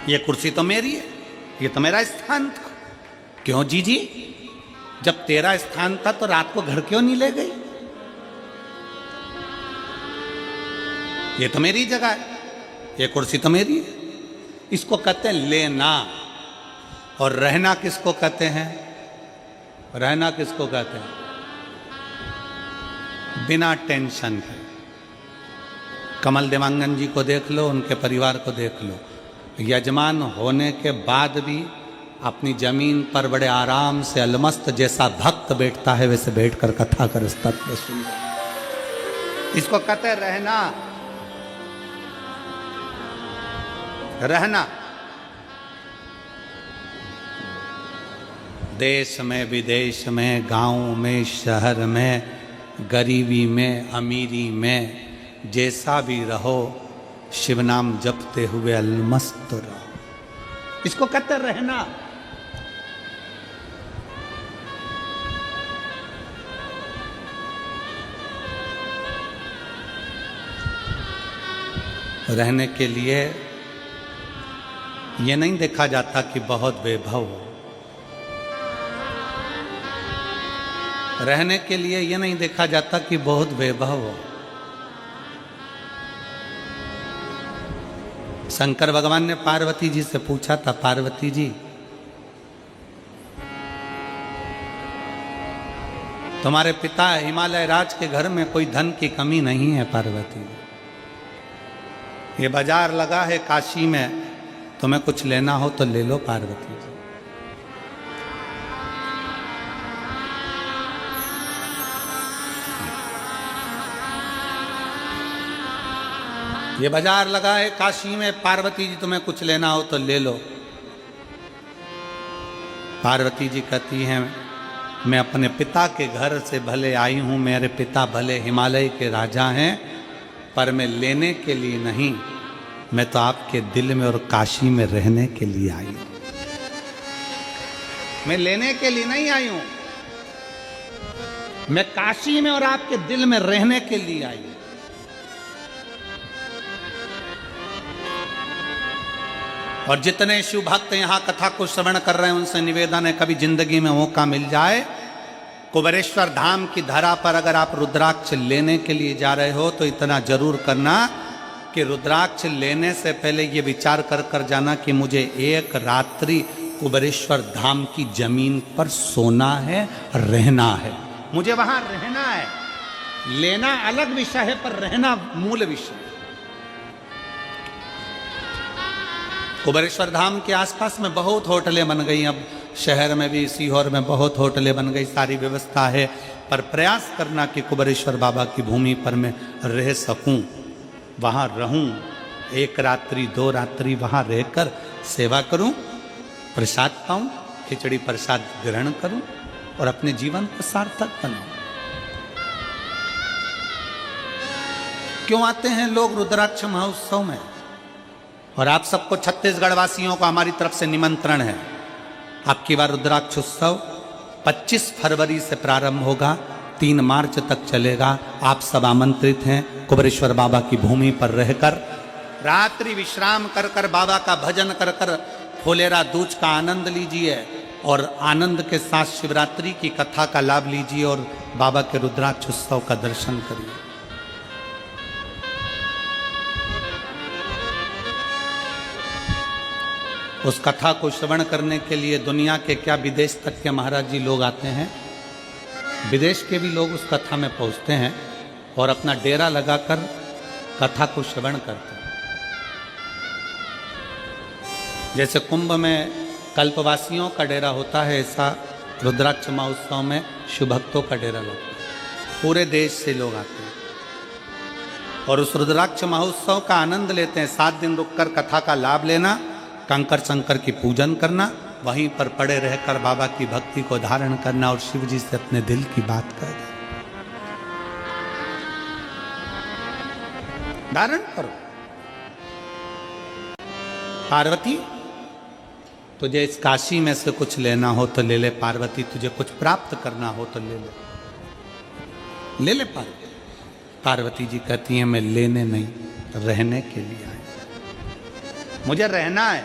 ये कुर्सी तो मेरी है, ये तो मेरा स्थान था। क्यों जीजी? जब तेरा स्थान था तो रात को घर क्यों नहीं ले गई? ये तो मेरी जगह है, ये कुर्सी तो मेरी है। इसको कहते हैं लेना। और रहना किसको कहते हैं? रहना किसको कहते हैं? बिना टेंशन के। कमल देवांगन जी को देख लो, उनके परिवार को देख लो, यजमान होने के बाद भी अपनी जमीन पर बड़े आराम से अलमस्त जैसा भक्त बैठता है, वैसे बैठकर कथा कर तत्व सुन। इसको कहते हैं रहना। रहना देश में, विदेश में, गांव में, शहर में, गरीबी में, अमीरी में, जैसा भी रहो, शिव नाम जपते हुए अलमस्त रहो। इसको कहते रहना। रहने के लिए ये नहीं देखा जाता कि बहुत वैभव हो। रहने के लिए ये नहीं देखा जाता कि बहुत वैभव हो। शंकर भगवान ने पार्वती जी से पूछा था, पार्वती जी तुम्हारे पिता हिमालय राज के घर में कोई धन की कमी नहीं है पार्वती। ये बाजार लगा है काशी में, तुम्हें कुछ लेना हो तो ले लो पार्वती जी। ये बाजार लगा है काशी में, पार्वती जी तुम्हें कुछ लेना हो तो ले लो। पार्वती जी कहती हैं मैं अपने पिता के घर से भले आई हूं, मेरे पिता भले हिमालय के राजा हैं, पर मैं लेने के लिए नहीं, मैं तो आपके दिल में और काशी में रहने के लिए आई हूं। मैं लेने के लिए नहीं आई हूं, मैं काशी में और आपके दिल में रहने के लिए आई हूं। और जितने शिव भक्त यहां कथा को श्रवण कर रहे हैं उनसे निवेदन है, कभी जिंदगी में मौका मिल जाए, कुबेरेश्वर धाम की धरा पर अगर आप रुद्राक्ष लेने के लिए जा रहे हो तो इतना जरूर करना कि रुद्राक्ष लेने से पहले ये विचार कर कर जाना कि मुझे एक रात्रि कुबेरेश्वर धाम की जमीन पर सोना है, रहना है, मुझे वहां रहना है। लेना अलग विषय है पर रहना मूल विषय। कुबेरेश्वर धाम के आसपास में बहुत होटलें बन गई, अब शहर में भी सीहोर में बहुत होटलें बन गई, सारी व्यवस्था है, पर प्रयास करना कि कुबेरेश्वर बाबा की भूमि पर मैं रह सकूं, वहाँ रहूं, एक रात्रि 2 रात्रि वहाँ रहकर सेवा करूं, प्रसाद पाऊं, खिचड़ी प्रसाद ग्रहण करूं और अपने जीवन को सार्थक बनाऊं। क्यों आते हैं लोग रुद्राक्ष महोत्सव में? और आप सबको छत्तीसगढ़ वासियों को हमारी तरफ से निमंत्रण है। आपकी बार रुद्राक्ष उत्सव 25 फरवरी से प्रारंभ होगा, 3 मार्च तक चलेगा। आप सब आमंत्रित हैं। कुबेरेश्वर बाबा की भूमि पर रहकर रात्रि विश्राम कर कर बाबा का भजन कर कर फुलेरा दूज का आनंद लीजिए और आनंद के साथ शिवरात्रि की कथा का लाभ लीजिए और बाबा के रुद्राक्ष उत्सव का दर्शन करिए। उस कथा को श्रवण करने के लिए दुनिया के क्या विदेश तक के महाराज जी लोग आते हैं। विदेश के भी लोग उस कथा में पहुंचते हैं और अपना डेरा लगाकर कथा को श्रवण करते हैं। जैसे कुंभ में कल्पवासियों का डेरा होता है, ऐसा रुद्राक्ष महोत्सव में शिव भक्तों का डेरा लगता है। पूरे देश से लोग आते हैं और उस रुद्राक्ष महोत्सव का आनंद लेते हैं। 7 दिन रुककर कथा का लाभ लेना, कंकर शंकर की पूजन करना, वहीं पर पड़े रहकर बाबा की भक्ति को धारण करना और शिव जी से अपने दिल की बात कर धारण करो। पार्वती तुझे इस काशी में से कुछ लेना हो तो ले ले, पार्वती तुझे कुछ प्राप्त करना हो तो ले ले, ले ले पार्वती। पार्वती जी कहती हैं मैं लेने नहीं, रहने के लिए आई, मुझे रहना है।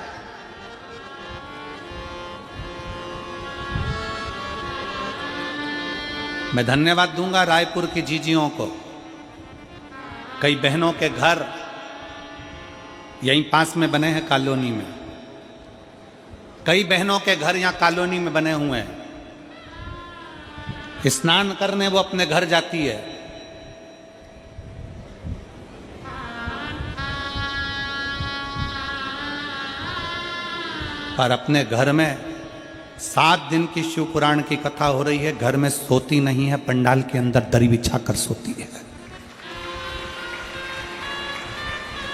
मैं धन्यवाद दूंगा रायपुर की जीजियों को। कई बहनों के घर यहीं पास में बने हैं कॉलोनी में, कई बहनों के घर यहां कॉलोनी में बने हुए हैं। स्नान करने वो अपने घर जाती है, पर अपने घर में 7 दिन की शिव पुराण की कथा हो रही है, घर में सोती नहीं है, पंडाल के अंदर दरी बिछाकर सोती है।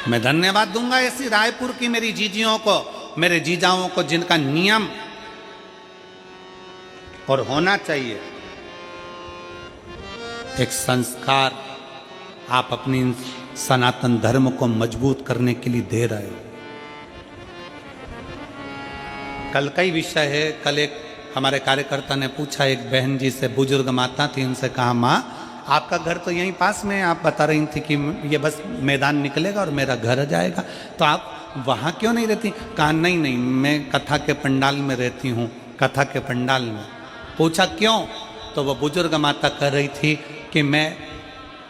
मैं धन्यवाद दूंगा ऐसी रायपुर की मेरी जीजियों को, मेरे जीजाओं को, जिनका नियम और होना चाहिए एक संस्कार आप अपनी सनातन धर्म को मजबूत करने के लिए दे रहे हो। कल का ही विषय है। कल एक हमारे कार्यकर्ता ने पूछा, एक बहन जी से, बुजुर्ग माता थी, उनसे कहा माँ आपका घर तो यहीं पास में है, आप बता रही थी कि ये बस मैदान निकलेगा और मेरा घर आ जाएगा, तो आप वहाँ क्यों नहीं रहती? कहा नहीं नहीं, मैं कथा के पंडाल में रहती हूँ, कथा के पंडाल में। पूछा क्यों? तो वो बुजुर्ग माता कह रही थी कि मैं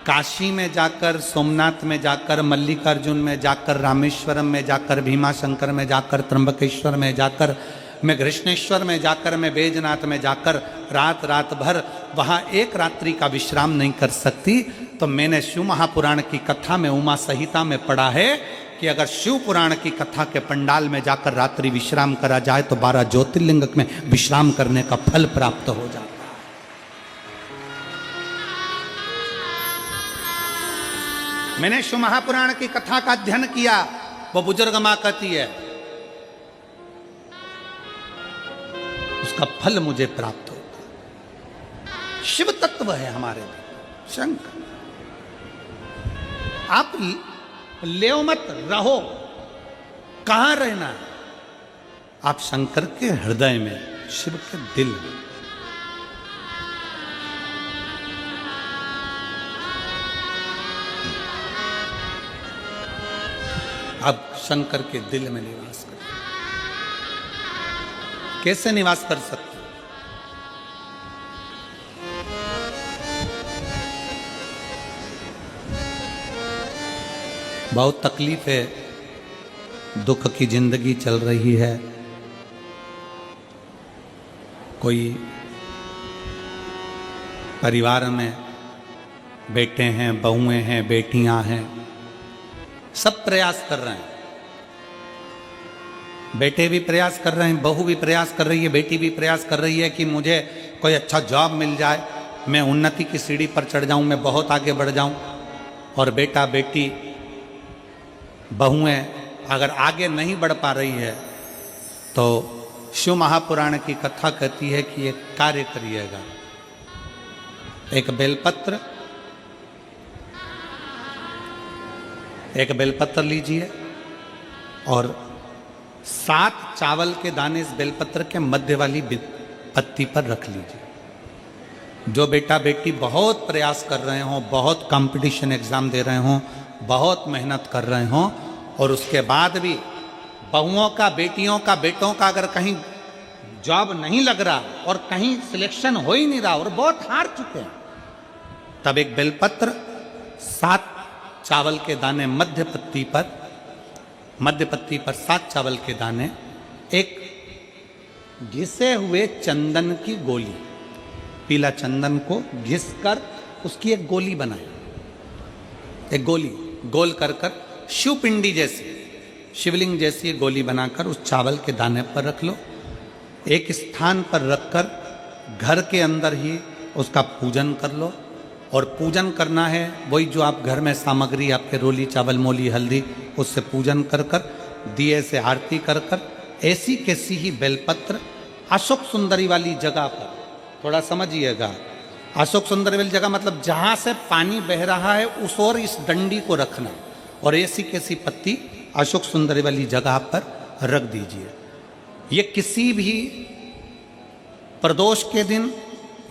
काशी में जाकर, सोमनाथ में जाकर, मल्लिकार्जुन में जाकर, रामेश्वरम में जाकर, भीमाशंकर में जाकर, त्र्यंबकेश्वर में जाकर, मैं कृष्णेश्वर में जाकर, मैं बैजनाथ में जाकर रात रात भर वहाँ एक रात्रि का विश्राम नहीं कर सकती। तो मैंने शिव महापुराण की कथा में, उमा संहिता में पढ़ा है कि अगर शिव पुराण की कथा के पंडाल में जाकर रात्रि विश्राम करा जाए तो 12 ज्योतिर्लिंग में विश्राम करने का फल प्राप्त हो जाता है। मैंने शिव महापुराण की कथा का अध्ययन किया, वो बुजुर्ग मां कहती है उसका फल मुझे प्राप्त होता। शिव तत्व है हमारे लिए शंकर। आप लेओ मत, रहो। कहां रहना है? आप शंकर के हृदय में, शिव के दिल में। अब शंकर के दिल में निवास करें। कैसे निवास कर सकते? बहुत तकलीफ है, दुख की जिंदगी चल रही है। कोई परिवार में बेटे हैं, बहुएं हैं, बेटियां हैं, सब प्रयास कर रहे हैं। बेटे भी प्रयास कर रहे हैं, बहू भी प्रयास कर रही है, बेटी भी प्रयास कर रही है कि मुझे कोई अच्छा जॉब मिल जाए, मैं उन्नति की सीढ़ी पर चढ़ जाऊं, मैं बहुत आगे बढ़ जाऊं। और बेटा बेटी बहुएं अगर आगे नहीं बढ़ पा रही है तो शिव महापुराण की कथा कहती है कि एक कार्य करिएगा। एक बेलपत्र लीजिए और 7 चावल के दाने इस बेलपत्र के मध्य वाली पत्ती पर रख लीजिए। जो बेटा बेटी बहुत प्रयास कर रहे हों, बहुत कंपटीशन एग्जाम दे रहे हों, बहुत मेहनत कर रहे हों, और उसके बाद भी बहुओं का, बेटियों का, बेटों का अगर कहीं जॉब नहीं लग रहा और कहीं सिलेक्शन हो ही नहीं रहा और बहुत हार चुके हैं, तब एक बेलपत्र 7 चावल के दाने मध्य पत्ती पर 7 चावल के दाने, एक घिसे हुए चंदन की गोली, पीला चंदन को घिसकर उसकी एक गोली बनाए। एक गोली गोल कर शिवपिंडी जैसी, शिवलिंग जैसी गोली बनाकर उस चावल के दाने पर रख लो। एक स्थान पर रखकर घर के अंदर ही उसका पूजन कर लो। और पूजन करना है वही जो आप घर में सामग्री आपके रोली, चावल, मोली, हल्दी, उससे पूजन कर दिए से आरती कर ऐसी कैसी ही बेलपत्र अशोक सुंदरी वाली जगह पर, थोड़ा समझिएगा, अशोक सुंदरी वाली जगह मतलब जहाँ से पानी बह रहा है उस ओर इस डंडी को रखना, और ऐसी कैसी पत्ती अशोक सुंदरी वाली जगह पर रख दीजिए। ये किसी भी प्रदोष के दिन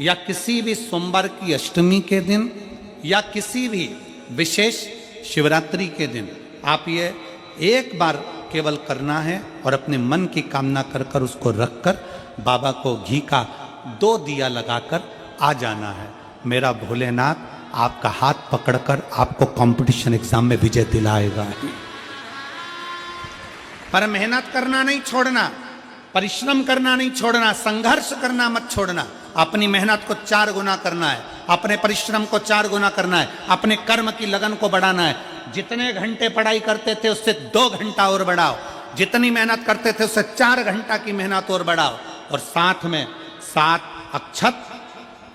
या किसी भी सोमवार की अष्टमी के दिन या किसी भी विशेष शिवरात्रि के दिन आप ये एक बार केवल करना है और अपने मन की कामना कर उसको रखकर बाबा को घी का 2 दिया लगाकर आ जाना है। मेरा भोलेनाथ आपका हाथ पकड़कर आपको कंपटीशन एग्जाम में विजय दिलाएगा। पर मेहनत करना नहीं छोड़ना, परिश्रम करना नहीं छोड़ना, संघर्ष करना मत छोड़ना। अपनी मेहनत को 4 गुना करना है, अपने परिश्रम को 4 गुना करना है, अपने कर्म की लगन को बढ़ाना है। जितने घंटे पढ़ाई करते थे उससे 2 घंटा और बढ़ाओ, जितनी मेहनत करते थे उससे 4 घंटा की मेहनत और बढ़ाओ। और साथ में 7 अक्षत,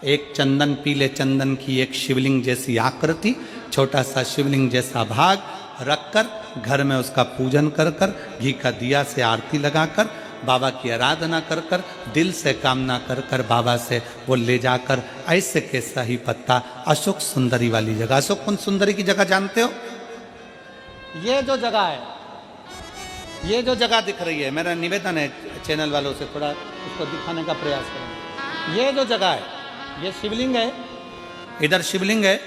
एक चंदन, पीले चंदन की एक शिवलिंग जैसी आकृति, छोटा सा शिवलिंग जैसा भाग रखकर घर में उसका पूजन कर घी का दिया से आरती लगाकर बाबा की आराधना कर दिल से कामना कर बाबा से वो ले जाकर ऐसे कैसा ही पत्ता अशोक सुंदरी वाली जगह, अशोक कुंज सुंदरी की जगह जानते हो? ये जो जगह है, ये जो जगह दिख रही है, मेरा निवेदन है चैनल वालों से थोड़ा उसको दिखाने का प्रयास करें। ये जो जगह है, ये शिवलिंग है, इधर शिवलिंग है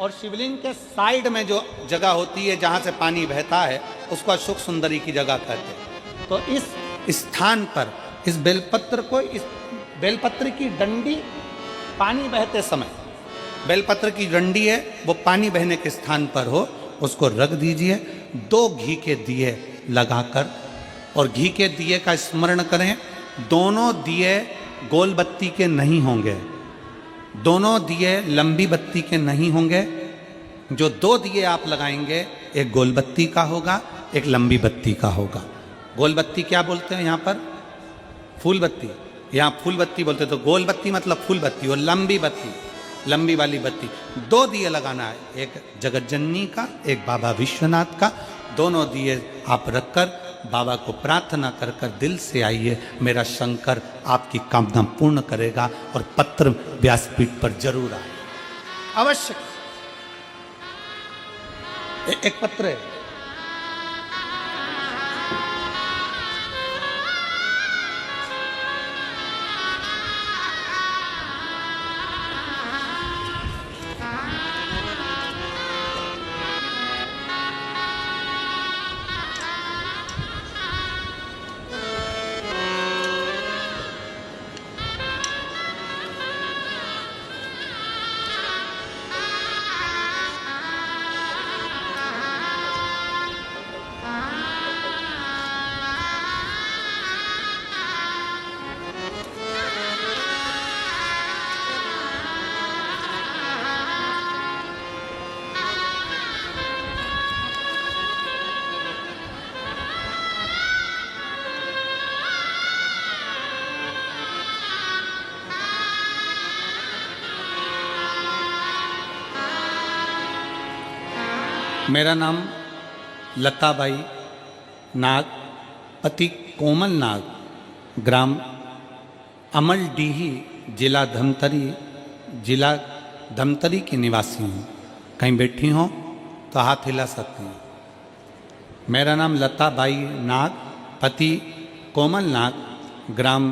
और शिवलिंग के साइड में जो जगह होती है जहाँ से पानी बहता है उसको अशोक सुंदरी की जगह कहते हैं। तो इस स्थान पर इस बेलपत्र को, इस बेलपत्र की डंडी पानी बहते समय, बेलपत्र की डंडी है वो पानी बहने के स्थान पर हो, उसको रख दीजिए 2 घी के दिए लगाकर, और घी के दिए का स्मरण करें। दोनों दिए गोल बत्ती के नहीं होंगे, दोनों दिए लंबी बत्ती के नहीं होंगे। जो 2 दिए आप लगाएंगे, एक गोल बत्ती का होगा, एक लंबी बत्ती का होगा। गोल बत्ती क्या बोलते हैं यहाँ पर? फूल बत्ती। यहाँ फूल बत्ती बोलते, तो गोल बत्ती मतलब फूल बत्ती, और लंबी बत्ती, लंबी वाली बत्ती। 2 दिए लगाना है, एक जगत जननी का, एक बाबा विश्वनाथ का। दोनों दिए आप रखकर बाबा को प्रार्थना कर कर दिल से आइए, मेरा शंकर आपकी कामना पूर्ण करेगा और पत्र व्यासपीठ पर जरूर आए, अवश्य। एक पत्र है, मेरा नाम लताबाई नाग, पति कोमल नाग, ग्राम अमलडीही, जिला धमतरी की निवासी हूँ। कहीं बैठी हो तो हाथ हिला सकती हैं। मेरा नाम लताबाई नाग, पति कोमल नाग, ग्राम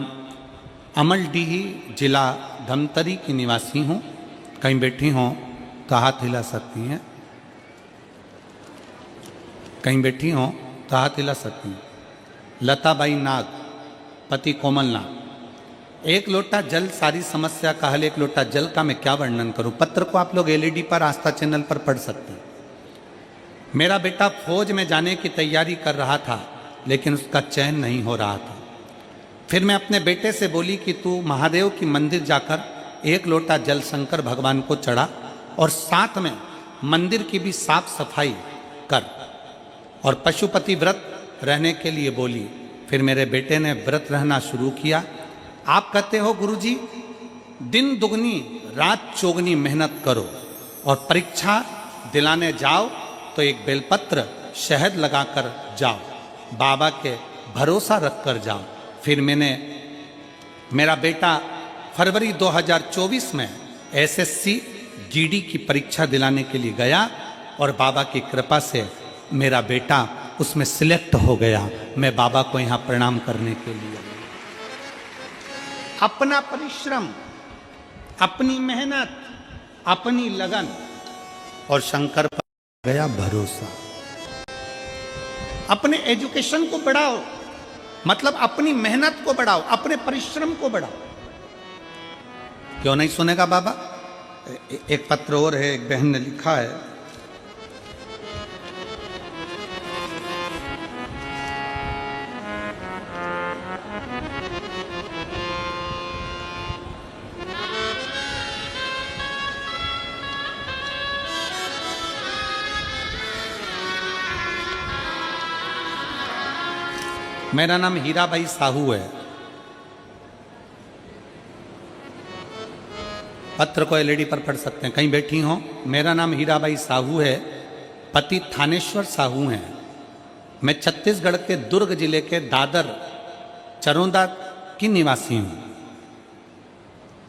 अमलडीही, जिला धमतरी की निवासी हूँ। कहीं बैठी हो तो हाथ हिला सकती हैं। कहीं बैठी हो तो हाथ हिला सकती हैं। लताबाई नाग, पति कोमल नाग। 1 लोटा जल सारी समस्या का हल। 1 लोटा जल का मैं क्या वर्णन करूं। पत्र को आप लोग एलईडी पर, आस्था चैनल पर पढ़ सकते हैं। मेरा बेटा फौज में जाने की तैयारी कर रहा था, लेकिन उसका चयन नहीं हो रहा था। फिर मैं अपने बेटे से बोली कि तू महादेव की मंदिर जाकर 1 लोटा जल शंकर भगवान को चढ़ा और साथ में मंदिर की भी साफ सफाई कर, और पशुपति व्रत रहने के लिए बोली। फिर मेरे बेटे ने व्रत रहना शुरू किया। आप कहते हो गुरुजी, दिन दुगनी रात चौगनी मेहनत करो और परीक्षा दिलाने जाओ तो एक बेलपत्र शहद लगाकर जाओ, बाबा के भरोसा रख कर जाओ। फिर मेरा बेटा फरवरी 2024 में एसएससी जीडी की परीक्षा दिलाने के लिए गया और बाबा की कृपा से मेरा बेटा उसमें सिलेक्ट हो गया। मैं बाबा को यहाँ प्रणाम करने के लिए, अपना परिश्रम, अपनी मेहनत, अपनी लगन और शंकर पर गया भरोसा। अपने एजुकेशन को बढ़ाओ, मतलब अपनी मेहनत को बढ़ाओ, अपने परिश्रम को बढ़ाओ। क्यों नहीं सुनेगा बाबा? एक पत्र और है, एक बहन ने लिखा है, मेरा नाम हीराबाई साहू है। पत्र को एलईडी पर पढ़ सकते हैं, कहीं बैठी हो। मेरा नाम हीराबाई साहू है, पति थानेश्वर साहू हैं। मैं छत्तीसगढ़ के दुर्ग जिले के दादर चरोदा की निवासी हूँ।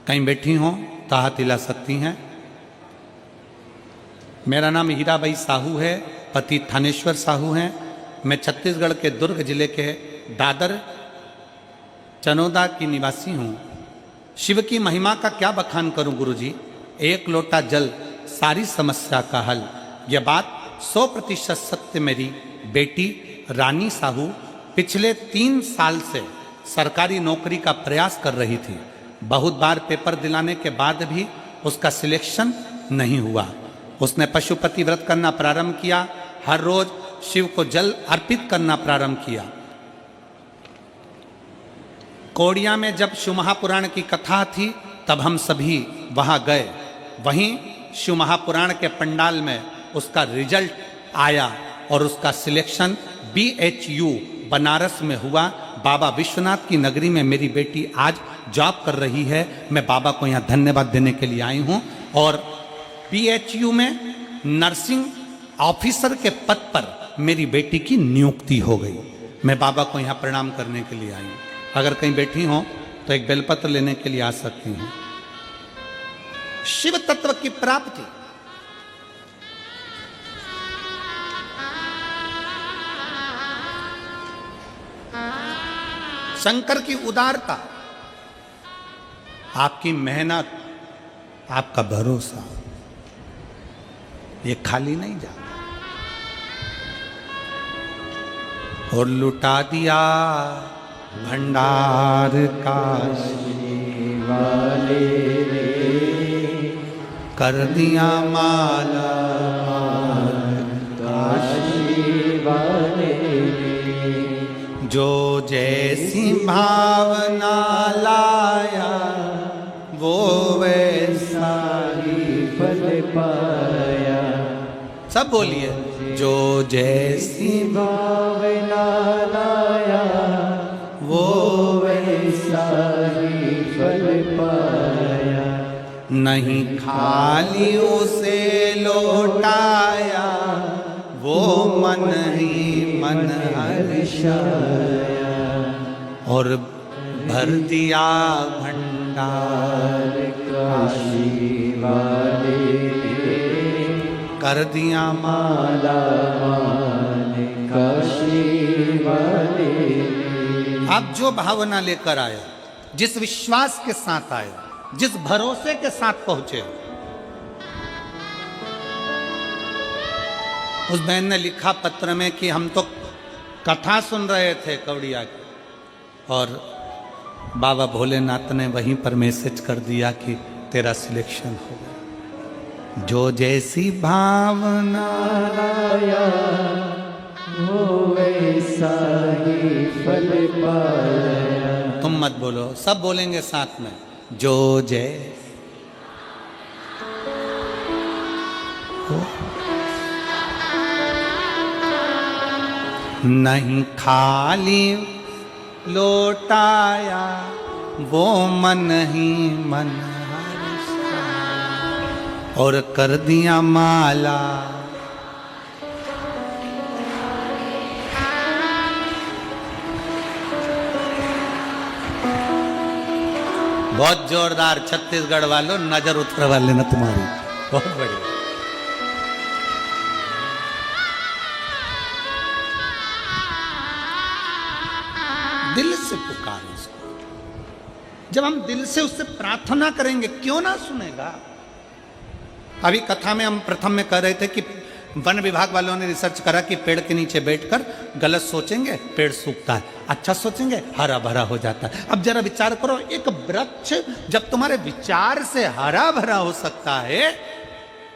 कहीं बैठी हो तो हाथ हिला सकती हैं। मेरा नाम हीराबाई साहू है, पति थानेश्वर साहू हैं। मैं छत्तीसगढ़ के दुर्ग जिले के दादर चनोदा की निवासी हूँ। शिव की महिमा का क्या बखान करूं गुरुजी। एक लोटा जल सारी समस्या का हल। यह बात 100% सत्य। मेरी बेटी रानी साहू पिछले 3 साल से सरकारी नौकरी का प्रयास कर रही थी। बहुत बार पेपर दिलाने के बाद भी उसका सिलेक्शन नहीं हुआ। उसने पशुपति व्रत करना प्रारंभ किया, हर रोज शिव को जल अर्पित करना प्रारंभ किया। कोड़िया में जब शिव महापुराण की कथा थी तब हम सभी वहां गए। वहीं शिव महापुराण के पंडाल में उसका रिजल्ट आया और उसका सिलेक्शन BHU बनारस में हुआ। बाबा विश्वनाथ की नगरी में मेरी बेटी आज जॉब कर रही है। मैं बाबा को यहाँ धन्यवाद देने के लिए आई हूँ। और BHU में नर्सिंग ऑफिसर के पद पर मेरी बेटी की नियुक्ति हो गई। मैं बाबा को यहाँ प्रणाम करने के लिए आई हूँ। अगर कहीं बैठी हो तो एक बेलपत्र लेने के लिए आ सकती हूँ। शिव तत्व की प्राप्ति, शंकर की उदारता, आपकी मेहनत, आपका भरोसा, ये खाली नहीं जाता। और लुटा दिया भंडार काशी वाले रे, कर दिया माला काशी वाले रे, जो जैसी भावना लाया वो वैसा ही फल पाया। सब बोलिए, जो जैसी भावना लाया वो वैसा ही फल पाया। नहीं खाली उसे लौटाया वो मन ही मन हर्षाया। और भर दिया भंडार काशी वाले, कर दिया माला माने काशी वाले। आप जो भावना लेकर आए, जिस विश्वास के साथ आए, जिस भरोसे के साथ पहुंचे, उस बहन ने लिखा पत्र में कि हम तो कथा सुन रहे थे कवड़िया की, और बाबा भोलेनाथ ने वहीं पर मैसेज कर दिया कि तेरा सिलेक्शन हो गया। जो जैसी भावना लाया वो वैसा ही फल पाया। तुम मत बोलो, सब बोलेंगे साथ में, जो जय। नहीं खाली लौटाया वो मन ही मन और कर दिया माला। बहुत जोरदार छत्तीसगढ़ वालों, नजर उतर वाले ना तुम्हारी, बहुत बढ़िया। दिल से पुकार उसको। जब हम दिल से उससे प्रार्थना करेंगे, क्यों ना सुनेगा। अभी कथा में हम प्रथम में कह रहे थे कि वन विभाग वालों ने रिसर्च करा कि पेड़ के नीचे बैठकर गलत सोचेंगे पेड़ सूखता है, अच्छा सोचेंगे हरा भरा हो जाता है। अब जरा विचार करो, एक वृक्ष जब तुम्हारे विचार से हरा भरा हो सकता है,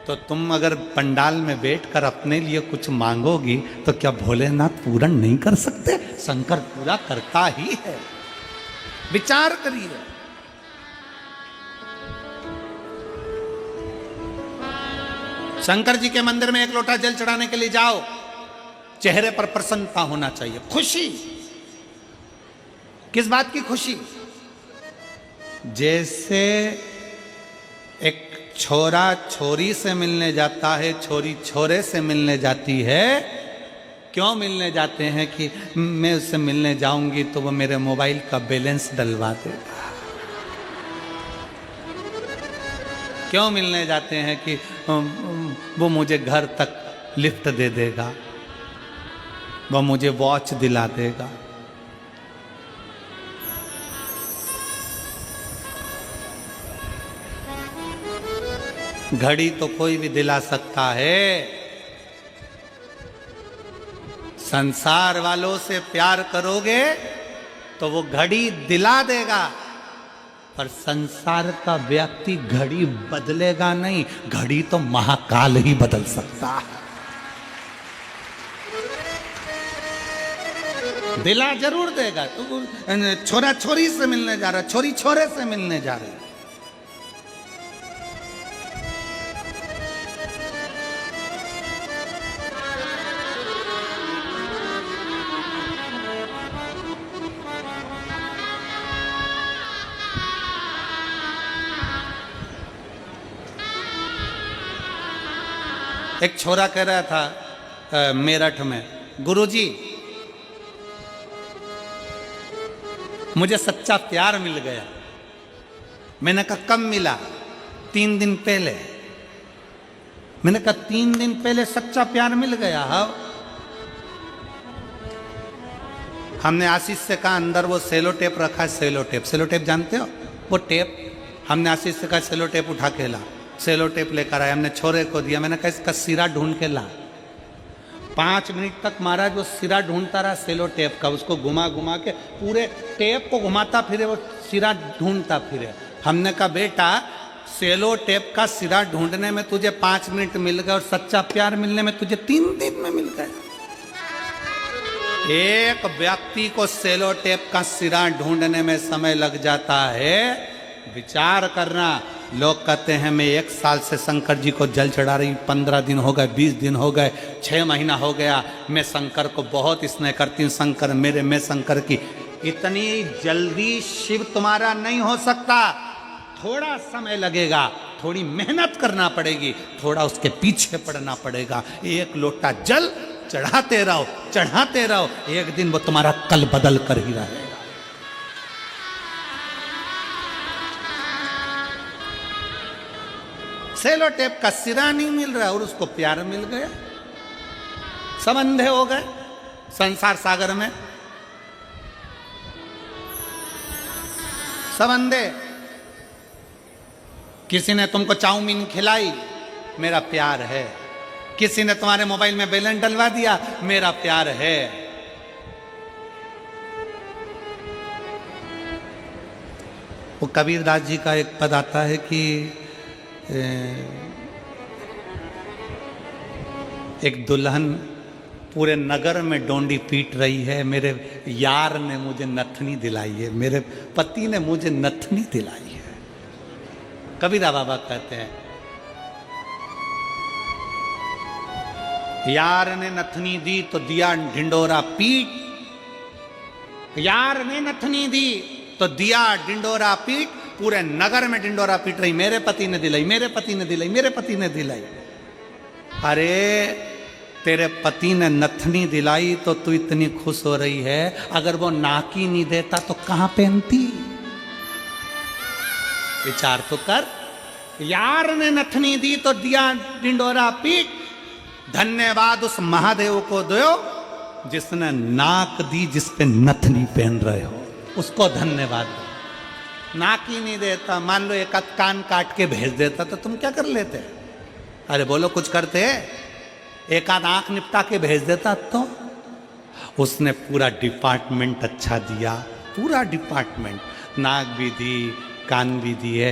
तो तुम अगर पंडाल में बैठकर अपने लिए कुछ मांगोगी तो क्या भोलेनाथ पूर्ण नहीं कर सकते? शंकर पूरा करता ही है। विचार करिए। शंकर जी के मंदिर में एक लोटा जल चढ़ाने के लिए जाओ, चेहरे पर प्रसन्नता होना चाहिए, खुशी। किस बात की खुशी? जैसे एक छोरा छोरी से मिलने जाता है, छोरी छोरे से मिलने जाती है। क्यों मिलने जाते हैं? कि मैं उससे मिलने जाऊंगी तो वो मेरे मोबाइल का बैलेंस डलवा देगा। क्यों मिलने जाते हैं? कि वो मुझे घर तक लिफ्ट दे देगा, वो मुझे वॉच दिला देगा। घड़ी तो कोई भी दिला सकता है। संसार वालों से प्यार करोगे तो वो घड़ी दिला देगा, पर संसार का व्यक्ति घड़ी बदलेगा नहीं। घड़ी तो महाकाल ही बदल सकता है। दिला जरूर देगा। तो छोरा छोरी से मिलने जा रहा, छोरी छोरे से मिलने जा रही। एक छोरा कह रहा था मेरठ में, गुरुजी मुझे सच्चा प्यार मिल गया। मैंने कहा कब मिला? 3 दिन पहले। मैंने कहा 3 दिन पहले सच्चा प्यार मिल गया? हाँ। हमने आशीष से कहा अंदर वो सेलो टेप रखा है, सेलो टेप। सेलो टेप जानते हो? वो टेप। हमने आशीष से कहा सेलो टेप उठा के ला। सेलो टेप लेकर आया, हमने छोरे को दिया। मैंने कहा इसका सिरा ढूंढ के ला। 5 मिनट तक महाराज वो सिरा ढूंढता रहा सेलो टेप का। उसको घुमा घुमा के पूरे टेप को घुमाता फिरे, वो सिरा ढूंढता फिरे। हमने कहा बेटा सेलो टेप का सिरा ढूंढने में तुझे 5 मिनट मिल गए और सच्चा प्यार मिलने में तुझे 3 दिन में मिल गया। एक व्यक्ति को सेलो टेप का सिरा ढूंढने में समय लग जाता है। विचार करना। लोग कहते हैं मैं 1 साल से शंकर जी को जल चढ़ा रही, 15 दिन हो गए, 20 दिन हो गए, 6 महीना हो गया, मैं शंकर को बहुत स्नेह करती हूँ, शंकर मेरे, मैं शंकर की। इतनी जल्दी शिव तुम्हारा नहीं हो सकता। थोड़ा समय लगेगा, थोड़ी मेहनत करना पड़ेगी, थोड़ा उसके पीछे पड़ना पड़ेगा। 1 लोटा जल चढ़ाते रहो, चढ़ाते रहो, एक दिन वो तुम्हारा कल बदल कर ही रहेगा। सेलो टेप का सिरा नहीं मिल रहा और उसको प्यार मिल गया। सब अंधे हो गए संसार सागर में, सब अंधे। किसी ने तुमको चाउमीन खिलाई, मेरा प्यार है। किसी ने तुम्हारे मोबाइल में बैलेंस डलवा दिया, मेरा प्यार है। वो कबीरदास जी का एक पद आता है कि एक दुल्हन पूरे नगर में डोंडी पीट रही है, मेरे यार ने मुझे नथनी दिलाई है, मेरे पति ने मुझे नथनी दिलाई है। कबीरा बाबा कहते हैं यार ने नथनी दी तो दिया ढिंडोरा पीट, यार ने नथनी दी तो दिया ढिंडोरा पीट, पूरे नगर में ढिंडोरा पीट रही, मेरे पति ने दिलाई, मेरे पति ने दिलाई, मेरे पति ने दिलाई। अरे तेरे पति ने नथनी दिलाई तो तू इतनी खुश हो रही है, अगर वो नाकी नहीं देता तो कहां पहनती? विचार तो कर। यार ने नथनी दी तो दिया ढिंडोरा पीट, धन्यवाद उस महादेव को दो जिसने नाक दी, जिस पे नथनी पहन रहे हो, उसको धन्यवाद दो। नाकी नहीं देता, मान लो एक आध कान काट के भेज देता तो तुम क्या कर लेते? अरे बोलो कुछ करते? एक आध आंख निपटा के भेज देता तो? उसने पूरा डिपार्टमेंट अच्छा दिया, पूरा डिपार्टमेंट। नाक भी दी, कान भी दिए,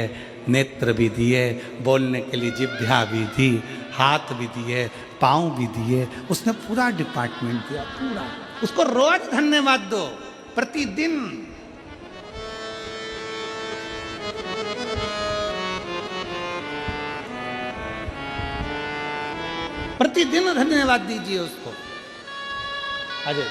नेत्र भी दिए, बोलने के लिए जिह्वा भी दी, हाथ भी दिए, पाँव भी दिए, उसने पूरा डिपार्टमेंट दिया, पूरा। उसको रोज धन्यवाद दो, प्रतिदिन। प्रतिदिन धन्यवाद दीजिए उसको। अजय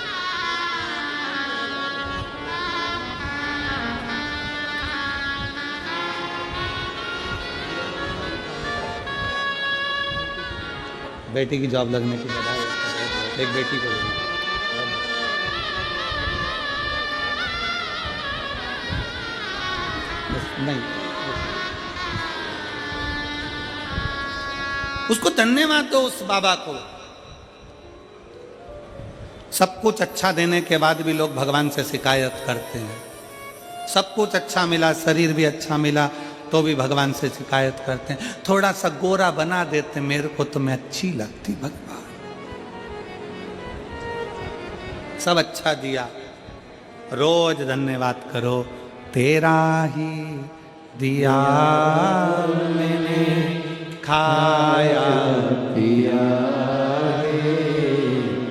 बेटी की जॉब लगने की बधाई। एक बेटी को नहीं, उसको धन्यवाद दो उस बाबा को। सब कुछ अच्छा देने के बाद भी लोग भगवान से शिकायत करते हैं। सब कुछ अच्छा मिला, शरीर भी अच्छा मिला, तो भी भगवान से शिकायत करते हैं, थोड़ा सा गोरा बना देते मेरे को तो मैं अच्छी लगती भगवान। सब अच्छा दिया, रोज धन्यवाद करो, तेरा ही दिया मैंने खाया पिया,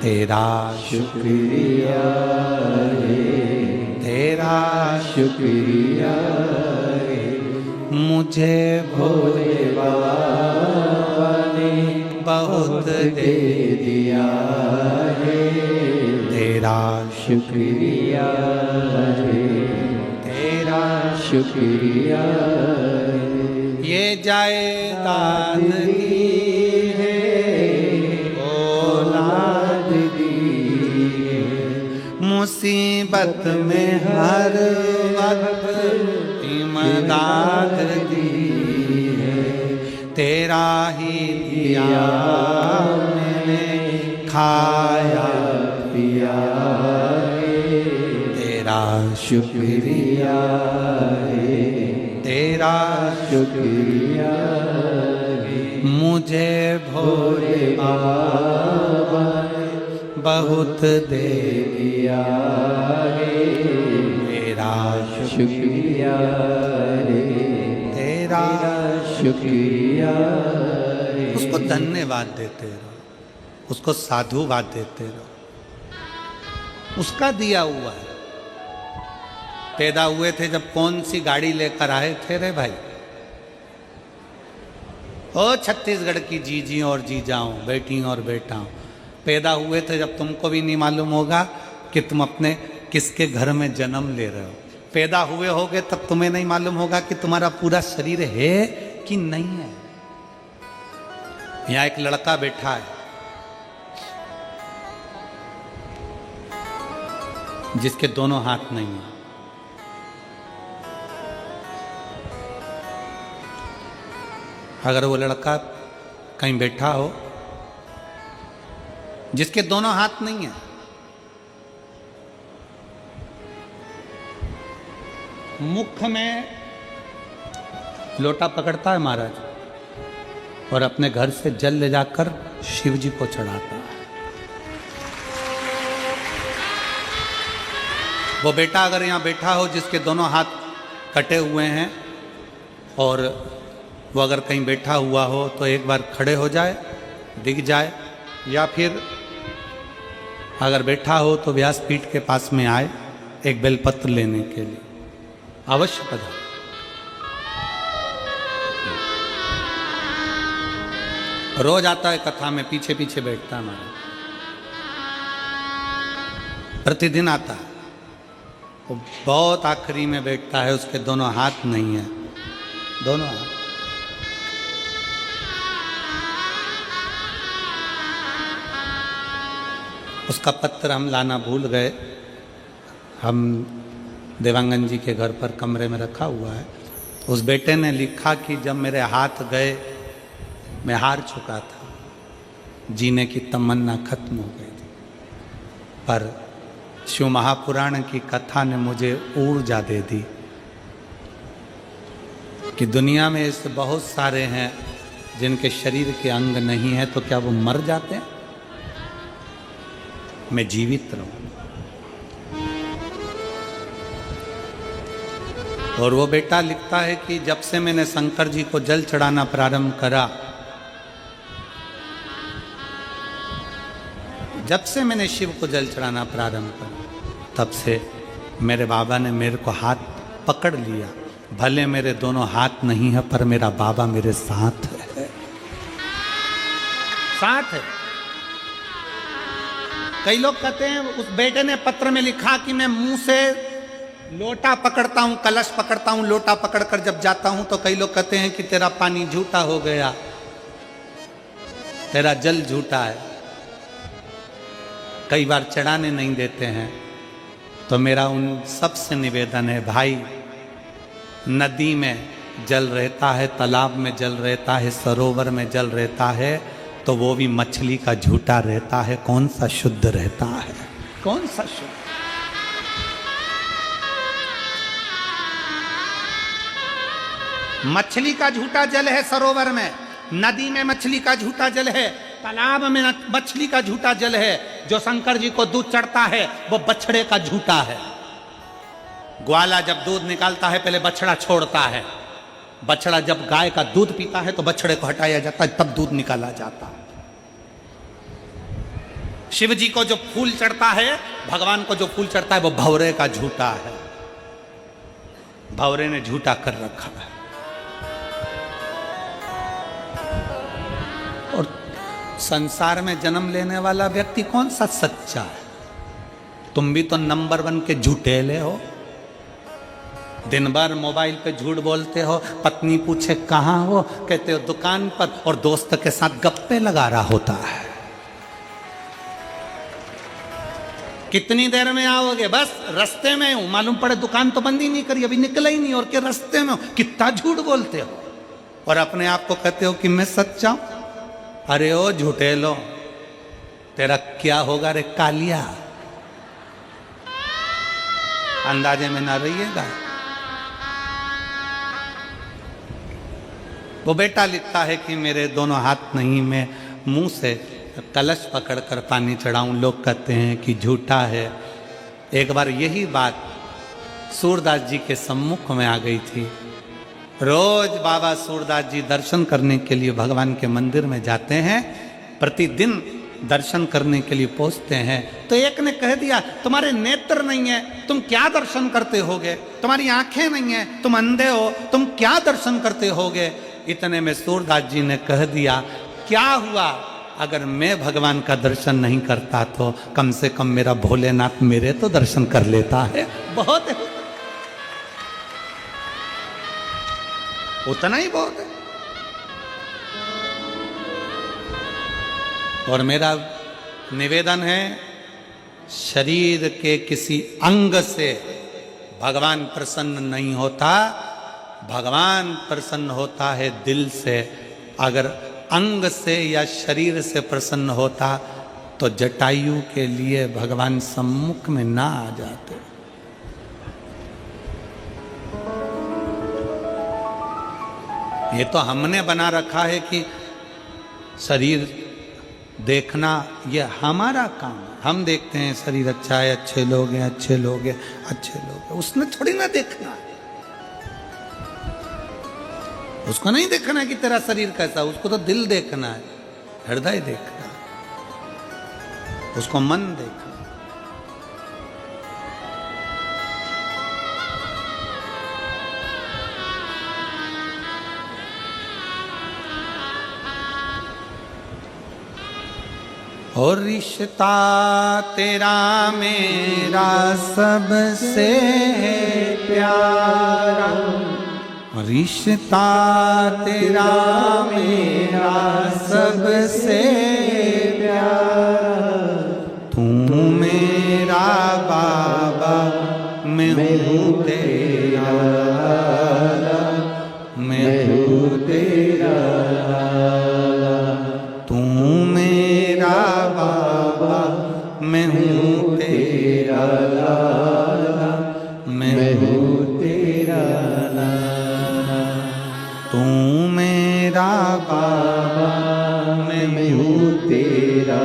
तेरा शुक्रिया तेरा शुक्रिया मुझे भोले बाबा ने बहुत दे दिया है, तेरा शुक्रिया तेरा शुक्रिया ये जायदाद दी है, औलाद दी है, मुसीबत में हर वक्त इमदाद दी है, तेरा ही दिया मैंने खाया पिया तेरा शुक्रिया तेरा शुक्रिया मुझे भोले बाबा बहुत दे दिया तेरा शुक्रिया तेरा शुक्रिया उसको धन्यवाद देते रहो, उसको साधुवाद देते रहो, उसका दिया हुआ है। पैदा हुए थे जब कौन सी गाड़ी लेकर आए थे रे भाई? ओ छत्तीसगढ़ की जीजी और जीजाओं, बेटी और बेटाओं, पैदा हुए थे जब तुमको भी नहीं मालूम होगा कि तुम अपने किसके घर में जन्म ले रहे हो। पैदा हुए होगे तब तुम्हें नहीं मालूम होगा कि तुम्हारा पूरा शरीर है कि नहीं है। यहाँ एक लड़का बैठा है जिसके दोनों हाथ नहीं है। अगर वो लड़का कहीं बैठा हो जिसके दोनों हाथ नहीं है, मुख में लोटा पकड़ता है महाराज और अपने घर से जल ले जाकर शिव जी को चढ़ाता है। वो बेटा अगर यहाँ बैठा हो जिसके दोनों हाथ कटे हुए हैं और वो अगर कहीं बैठा हुआ हो तो एक बार खड़े हो जाए, दिख जाए, या फिर अगर बैठा हो तो व्यासपीठ के पास में आए एक बेलपत्र लेने के लिए, अवश्य पधारे। रोज आता है कथा में, पीछे पीछे बैठता है हमारा, प्रतिदिन आता है। वो बहुत आखिरी में बैठता है, उसके दोनों हाथ नहीं है, दोनों हाथ। उसका पत्र हम लाना भूल गए, हम देवांगन जी के घर पर कमरे में रखा हुआ है। उस बेटे ने लिखा कि जब मेरे हाथ गए मैं हार चुका था, जीने की तमन्ना खत्म हो गई थी, पर शिव महापुराण की कथा ने मुझे ऊर्जा दे दी कि दुनिया में ऐसे बहुत सारे हैं जिनके शरीर के अंग नहीं है, तो क्या वो मर जाते हैं? मैं जीवित रहूं। और वो बेटा लिखता है कि जब से मैंने शंकर जी को जल चढ़ाना प्रारंभ करा, जब से मैंने शिव को जल चढ़ाना प्रारंभ करा, तब से मेरे बाबा ने मेरे को हाथ पकड़ लिया। भले मेरे दोनों हाथ नहीं है पर मेरा बाबा मेरे साथ है, साथ है। कई लोग कहते हैं, उस बेटे ने पत्र में लिखा कि मैं मुंह से लोटा पकड़ता हूं, कलश पकड़ता हूं, लोटा पकड़कर जब जाता हूं तो कई लोग कहते हैं कि तेरा पानी झूठा हो गया, तेरा जल झूठा है, कई बार चढ़ाने नहीं देते हैं। तो मेरा उन सब से निवेदन है, भाई नदी में जल रहता है, तालाब में जल रहता है, सरोवर में जल रहता है, तो वो भी मछली का झूठा रहता है। कौन सा शुद्ध रहता है? कौन सा शुद्ध? मछली का झूठा जल है सरोवर में, नदी में मछली का झूठा जल है, तालाब में मछली का झूठा जल है। जो शंकर जी को दूध चढ़ता है वो बछड़े का झूठा है। ग्वाला जब दूध निकालता है पहले बछड़ा छोड़ता है, बछड़ा जब गाय का दूध पीता है तो बछड़े को हटाया जाता है, तब दूध निकाला जाता है। शिव जी को जो फूल चढ़ता है, भगवान को जो फूल चढ़ता है वो भंवरे का झूठा है, भंवरे ने झूठा कर रखा है। और संसार में जन्म लेने वाला व्यक्ति कौन सा सच्चा है? तुम भी तो नंबर 1 के झूठेले हो। दिन भर मोबाइल पे झूठ बोलते हो, पत्नी पूछे कहाँ हो, कहते हो दुकान पर, और दोस्त के साथ गप्पे लगा रहा होता है। कितनी देर में आओगे? बस रास्ते में हूं, मालूम पड़े दुकान तो बंद ही नहीं करी, अभी निकला ही नहीं, और के रास्ते में हूं। कितना झूठ बोलते हो और अपने आप को कहते हो कि मैं सच्चा हूं। अरे ओ झूठे लो, तेरा क्या होगा रे कालिया, अंदाजे में ना रहिएगा। वो बेटा लिखता है कि मेरे दोनों हाथ नहीं, मैं मुंह से कलश पकड़कर पानी चढ़ाऊं। लोग कहते हैं कि झूठा है। एक बार यही बात सूरदास जी के सम्मुख में आ गई थी। रोज बाबा सूरदास जी दर्शन करने के लिए भगवान के मंदिर में जाते हैं, प्रतिदिन दर्शन करने के लिए पहुंचते हैं। तो एक ने कह दिया तुम्हारे नेत्र नहीं है, तुम क्या दर्शन करते होगे? तुम्हारी आंखें नहीं है, तुम अंधे हो, तुम क्या दर्शन करते होगे? इतने में सूरदास जी ने कह दिया क्या हुआ, अगर मैं भगवान का दर्शन नहीं करता तो कम से कम मेरा भोलेनाथ मेरे तो दर्शन कर लेता है। बहुत है, उतना ही बहुत है। और मेरा निवेदन है, शरीर के किसी अंग से भगवान प्रसन्न नहीं होता, भगवान प्रसन्न होता है दिल से। अगर अंग से या शरीर से प्रसन्न होता तो जटायु के लिए भगवान सम्मुख में ना आ जाते। ये तो हमने बना रखा है कि शरीर देखना ये हमारा काम है। हम देखते हैं शरीर अच्छा है, अच्छे लोग हैं, अच्छे लोग हैं, अच्छे लोग हैं। उसने थोड़ी ना देखना है, उसको नहीं देखना है कि तेरा शरीर कैसा, उसको तो दिल देखना है, हृदय देखना है, उसको मन देखना है। और रिश्ता तेरा मेरा सबसे प्यारा, रिश्ता तेरा मेरा सबसे प्यारा, तू मेरा बाबा मैं हूँ तेरा, मैं हूँ तेरा, तू मेरा बाबा मैं हूँ तेरा, मैं हूँ तेरा, तू मेरा बाबा मैं हूँ तेरा,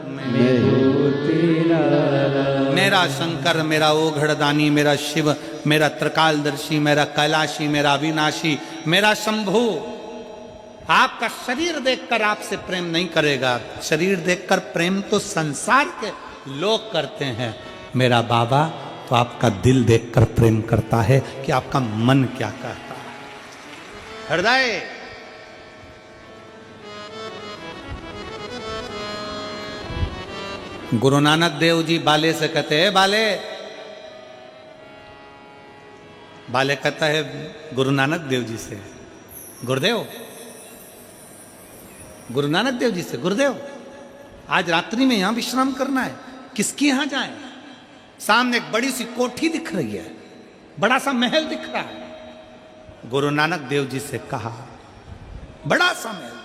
मैं हूँ तेरा। मेरा शंकर, मेरा ओघड़दानी, मेरा शिव, मेरा त्रिकालदर्शी, मेरा कैलाशी, मेरा अविनाशी, मेरा शंभू आपका शरीर देखकर आपसे प्रेम नहीं करेगा। शरीर देखकर प्रेम तो संसार के लोग करते हैं। मेरा बाबा तो आपका दिल देखकर प्रेम करता है कि आपका मन क्या कहता है। हृदय गुरु नानक देव जी बाले से कहते हैं, बाले, बाले कहता है गुरु नानक देव जी से, गुरुदेव, गुरु नानक देव जी से, गुरुदेव आज रात्रि में यहां विश्राम करना है, किसके यहां जाएं? सामने एक बड़ी सी कोठी दिख रही है, बड़ा सा महल दिख रहा है। गुरु नानक देव जी से कहा, बड़ा सा महल,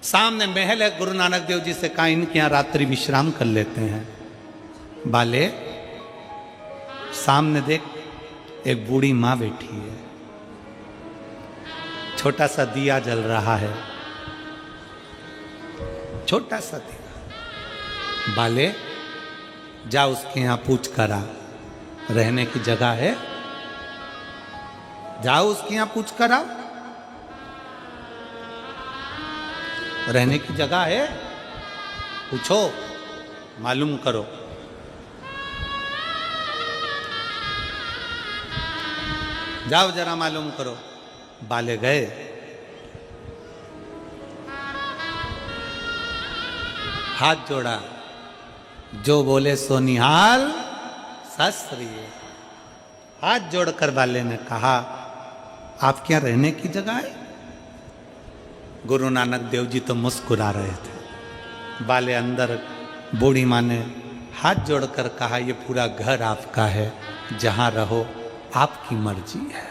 सामने महल है। गुरु नानक देव जी से कहा इनके यहां रात्रि विश्राम कर लेते हैं। बाले सामने देख, एक बूढ़ी माँ बैठी है, छोटा सा दिया जल रहा है, छोटा सा दिया। बाले जा उसके यहां पूछ कर आ, रहने की जगह है, जाओ उसके यहां पूछ कर आओ, रहने की जगह है, पूछो, मालूम करो। जाओ जरा मालूम करो। बाले गए, हाथ जोड़ा, जो बोले सो निहाल शास्त्री। हाथ जोड़कर बाले ने कहा, आपके यहां रहने की जगह है? गुरु नानक देव जी तो मुस्कुरा रहे थे। बाले अंदर, बूढ़ी माँ ने हाथ जोड़कर कहा, ये पूरा घर आपका है, जहां रहो आपकी मर्जी है,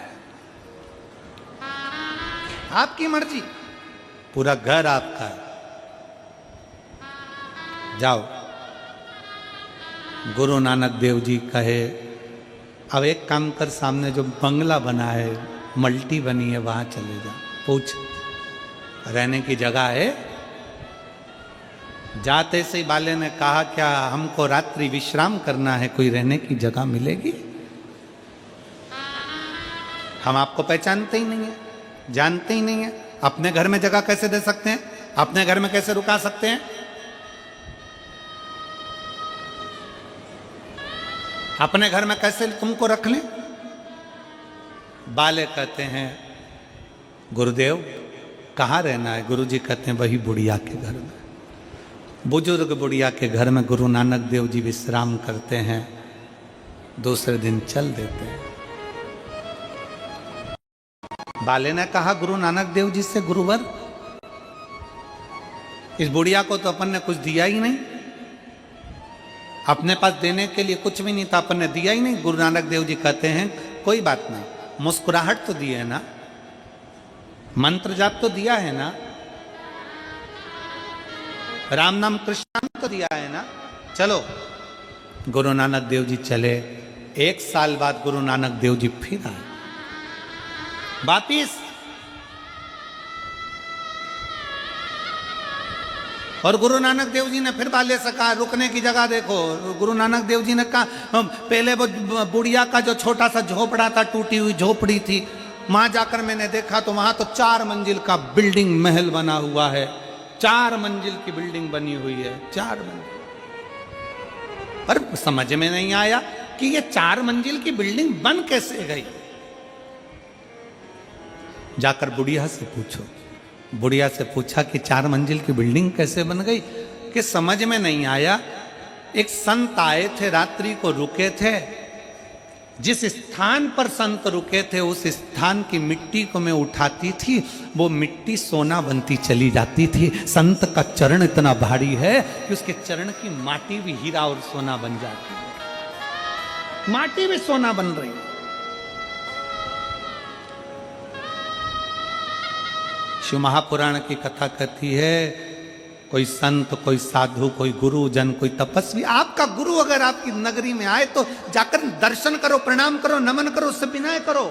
आपकी मर्जी, पूरा घर आपका है, जाओ। गुरु नानक देव जी कहे, अब एक काम कर, सामने जो बंगला बना है, मल्टी बनी है, वहां चले जा, पूछ रहने की जगह है? जाते से ही बाले ने कहा, क्या हमको रात्रि विश्राम करना है, कोई रहने की जगह मिलेगी? हम आपको पहचानते ही नहीं है, जानते ही नहीं है, अपने घर में जगह कैसे दे सकते हैं, अपने घर में कैसे रुका सकते हैं? अपने घर में कैसे तुमको रख लें? बाले कहते हैं, गुरुदेव कहाँ रहना है? गुरुजी कहते हैं, वही बुढ़िया के घर में। बुजुर्ग बुढ़िया के घर में गुरु नानक देव जी विश्राम करते हैं, दूसरे दिन चल देते हैं। बाले ने कहा, गुरु नानक देव जी से, गुरुवर इस बुढ़िया को तो अपन ने कुछ दिया ही नहीं, अपने पास देने के लिए कुछ भी नहीं था, अपन ने दिया ही नहीं। गुरु नानक देव जी कहते हैं, कोई बात नहीं, मुस्कुराहट तो दी है ना, मंत्र जाप तो दिया है ना, राम नाम कृष्ण नाम तो दिया है ना, चलो। गुरु नानक देव जी चले। 1 साल बाद गुरु नानक देव जी फिर आए वापिस, और गुरु नानक देव जी ने फिर बाले से कहा, रुकने की जगह देखो। गुरु नानक देव जी ने कहा, पहले वो बुढ़िया का जो छोटा सा झोपड़ा था, टूटी हुई झोपड़ी थी, वहां जाकर मैंने देखा तो वहां तो 4 मंजिल का बिल्डिंग महल बना हुआ है, 4 मंजिल की बिल्डिंग बनी हुई है, 4 मंजिल। पर समझ में नहीं आया कि ये 4 मंजिल की बिल्डिंग बन कैसे गई। जाकर बुढ़िया से पूछो। बुढ़िया से पूछा कि 4 मंजिल की बिल्डिंग कैसे बन गई, कि समझ में नहीं आया। एक संत आए थे, रात्रि को रुके थे, जिस स्थान पर संत रुके थे उस स्थान की मिट्टी को मैं उठाती थी, वो मिट्टी सोना बनती चली जाती थी। संत का चरण इतना भारी है कि उसके चरण की माटी भी हीरा और सोना बन जाती है, माटी भी सोना बन रही है। शिव महापुराण की कथा कहती है, कोई संत, कोई साधु, कोई गुरुजन, कोई तपस्वी, आपका गुरु अगर आपकी नगरी में आए तो जाकर दर्शन करो, प्रणाम करो, नमन करो, उससे विनय करो।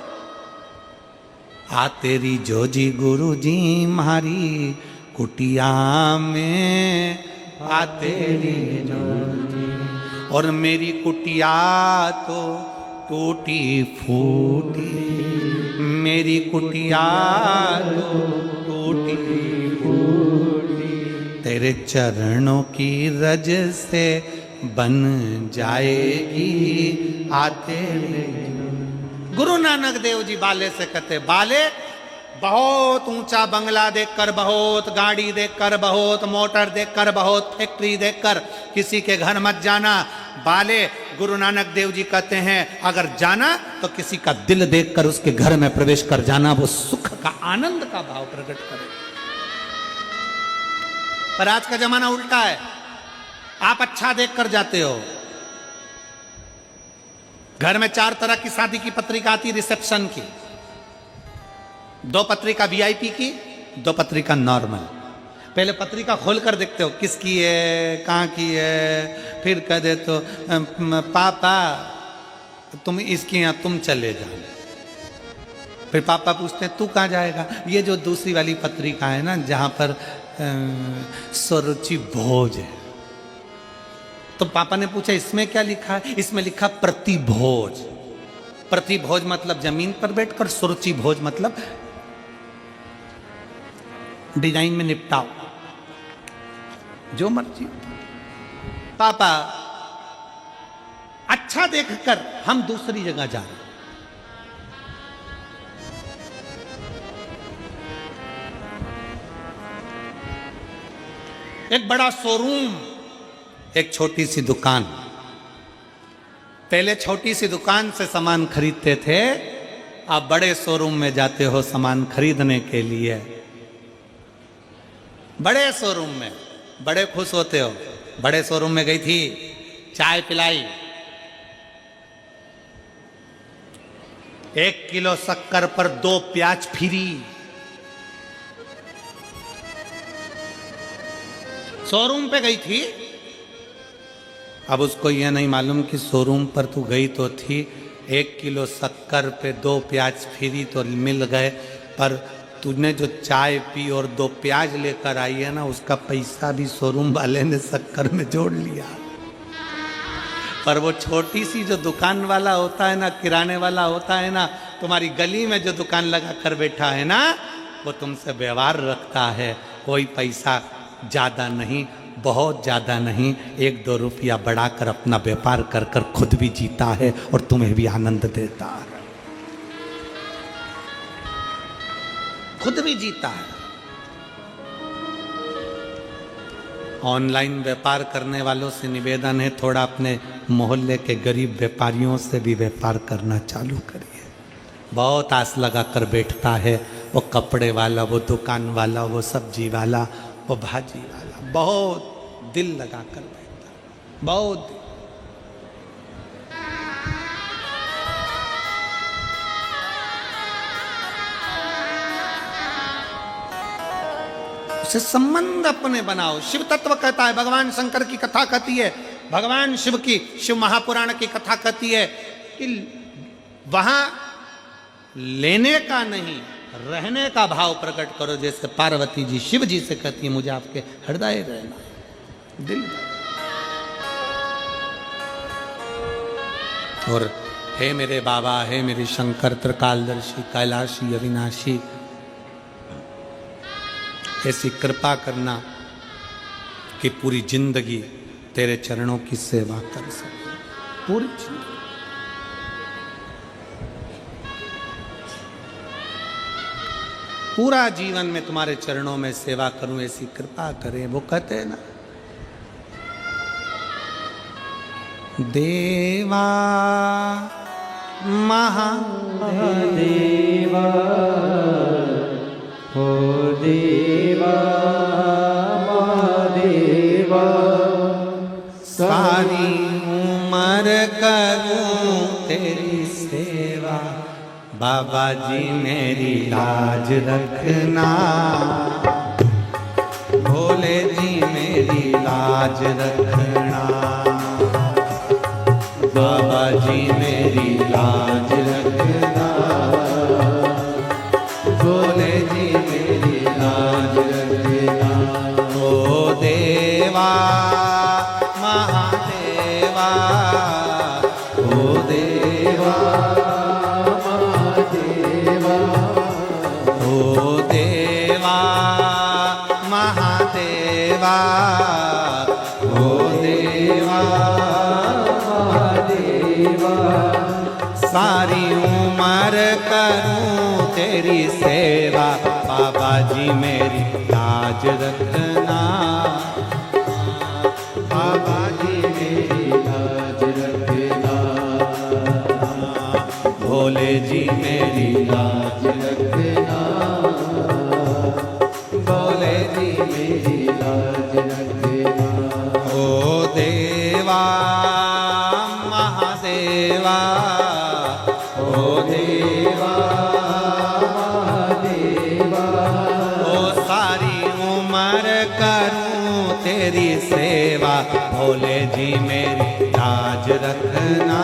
आ तेरी जोजी गुरु जी मारी कुटिया में, आ तेरी जोजी, और मेरी कुटिया तो टूटी फूटी, मेरी कुटिया तो टूटी फूटी, तेरे चरणों की रज से बन जाएगी आते। गुरु नानक देव जी बाले से कहते, बाले बहुत ऊंचा बंगला देखकर, बहुत गाड़ी देखकर, बहुत मोटर देखकर, बहुत फैक्ट्री देखकर किसी के घर मत जाना। बाले गुरु नानक देव जी कहते हैं, अगर जाना तो किसी का दिल देखकर उसके घर में प्रवेश कर जाना, वो सुख का, आनंद का भाव प्रकट करे। पर आज का जमाना उल्टा है, आप अच्छा देखकर जाते हो। घर में 4 तरह की शादी की पत्रिका आती, रिसेप्शन की, 2 पत्रिका वीआईपी की, 2 पत्रिका नॉर्मल। पहले पत्रिका खोलकर देखते हो किसकी है, कहाँ की है, फिर कह दे तो पापा तुम इसके यहाँ तुम चले जाओ। फिर पापा पूछते हैं तू कहाँ जाएगा? ये जो दूसरी वाली पत्रिका है ना जहाँ पर स्वरुचि भोज है। तो पापा ने पूछा इसमें क्या लिखा है? इसमें लिखा प्रतिभोज। प्रतिभोज मतलब जमीन पर बैठकर, सुरुचि भोज मतलब डिजाइन में निपटाओ, जो मर्जी। पापा अच्छा देखकर हम दूसरी जगह जा रहे। एक बड़ा शोरूम, एक छोटी सी दुकान। पहले छोटी सी दुकान से सामान खरीदते थे, अब बड़े शोरूम में जाते हो सामान खरीदने के लिए। बड़े शोरूम में बड़े खुश होते हो। बड़े शोरूम में गई थी, चाय पिलाई, 1 किलो शक्कर पर 2 प्याज फ्री। शोरूम पे गई थी। अब उसको यह नहीं मालूम कि शोरूम पर तू गई तो थी, 1 किलो शक्कर पे 2 प्याज फ्री तो मिल गए, पर तूने जो चाय पी और 2 प्याज लेकर आई है ना, उसका पैसा भी शोरूम वाले ने शक्कर में जोड़ लिया। पर वो छोटी सी जो दुकान वाला होता है ना, किराने वाला होता है ना, तुम्हारी गली में जो दुकान लगा कर बैठा है ना, वो तुमसे व्यवहार रखता है। कोई पैसा ज़्यादा नहीं, बहुत ज़्यादा नहीं, 1-2 रुपया बढ़ाकर अपना व्यापार कर कर खुद भी जीता है और तुम्हें भी आनंद देता है, खुद भी जीता है। ऑनलाइन व्यापार करने वालों से निवेदन है, थोड़ा अपने मोहल्ले के गरीब व्यापारियों से भी व्यापार करना चालू करिए। बहुत आस लगा कर बैठता है वो कपड़े वाला, वो दुकान वाला, वो सब्जी वाला, वो भाजी वाला, बहुत दिल लगा कर बैठता है, बहुत दिल। से संबंध अपने बनाओ। शिव तत्व कहता है, भगवान शंकर की कथा कहती है, भगवान शिव की, शिव महापुराण की कथा कहती है कि वहां लेने का नहीं, रहने का भाव प्रकट करो। जैसे पार्वती जी शिव जी से कहती है, मुझे आपके हृदय रहना, दिल। और हे मेरे बाबा, हे मेरे शंकर, त्रिकालदर्शी, कैलाशी, अविनाशी, ऐसी कृपा करना कि पूरी जिंदगी तेरे चरणों की सेवा कर सके, पूरी जिंदगी। पूरा जीवन में तुम्हारे चरणों में सेवा करूं, ऐसी कृपा करें। वो कहते हैं ना, देवा महादेवा हो देवा महादेवा, सारी उम्र करूं तेरी सेवा, बाबा जी मेरी लाज रखना, भोले जी मेरी लाज रखना, बाबा जी मेरी लाज रखना, भोले जी मेरी लाज रखना। ओ देवा महादेवा, ओ देवा महादेवा, ओ देवा महादेवा, ओ देवा महादेवा, सारी उम्र करूं तेरी सेवा, बाबा जी मेरी लाज रखना, बाबा जी मेरी लाज रखना, भोले जी मेरी लाज रखना, भोले जी मेरी लाज रखना। ओ देवा महादेवा, ओ देवा महादेवा, ओ सारी उम्र करूं तेरी सेवा, भोले जी मेरी लाज रखना,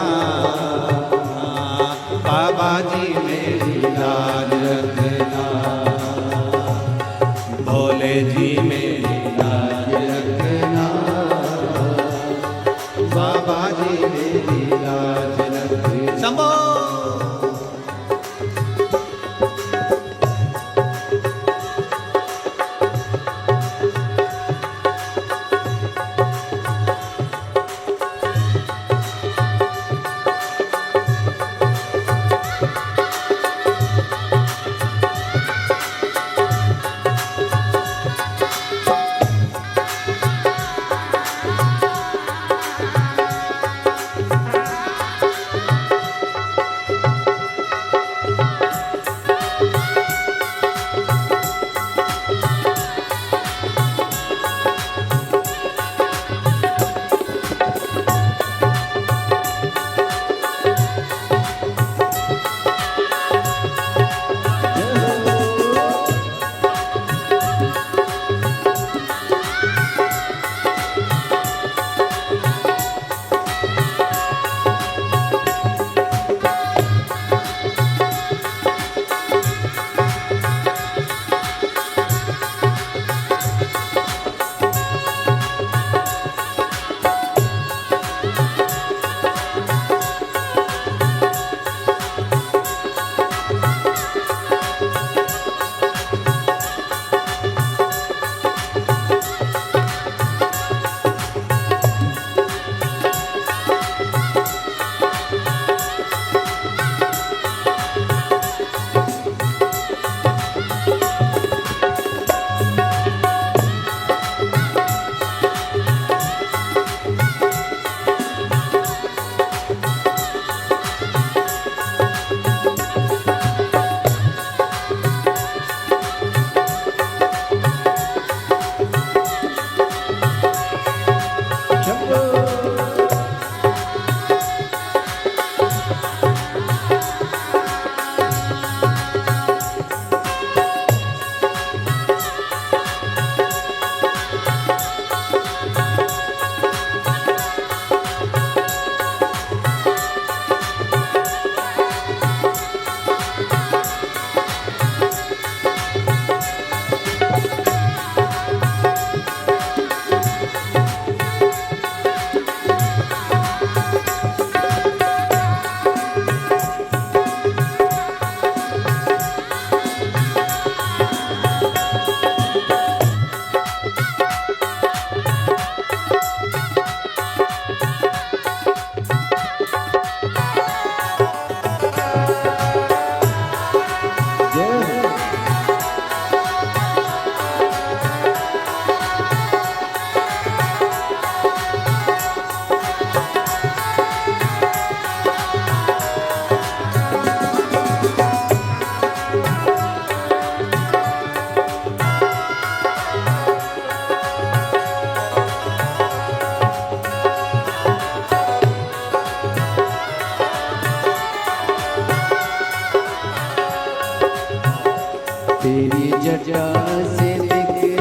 जटा से निकली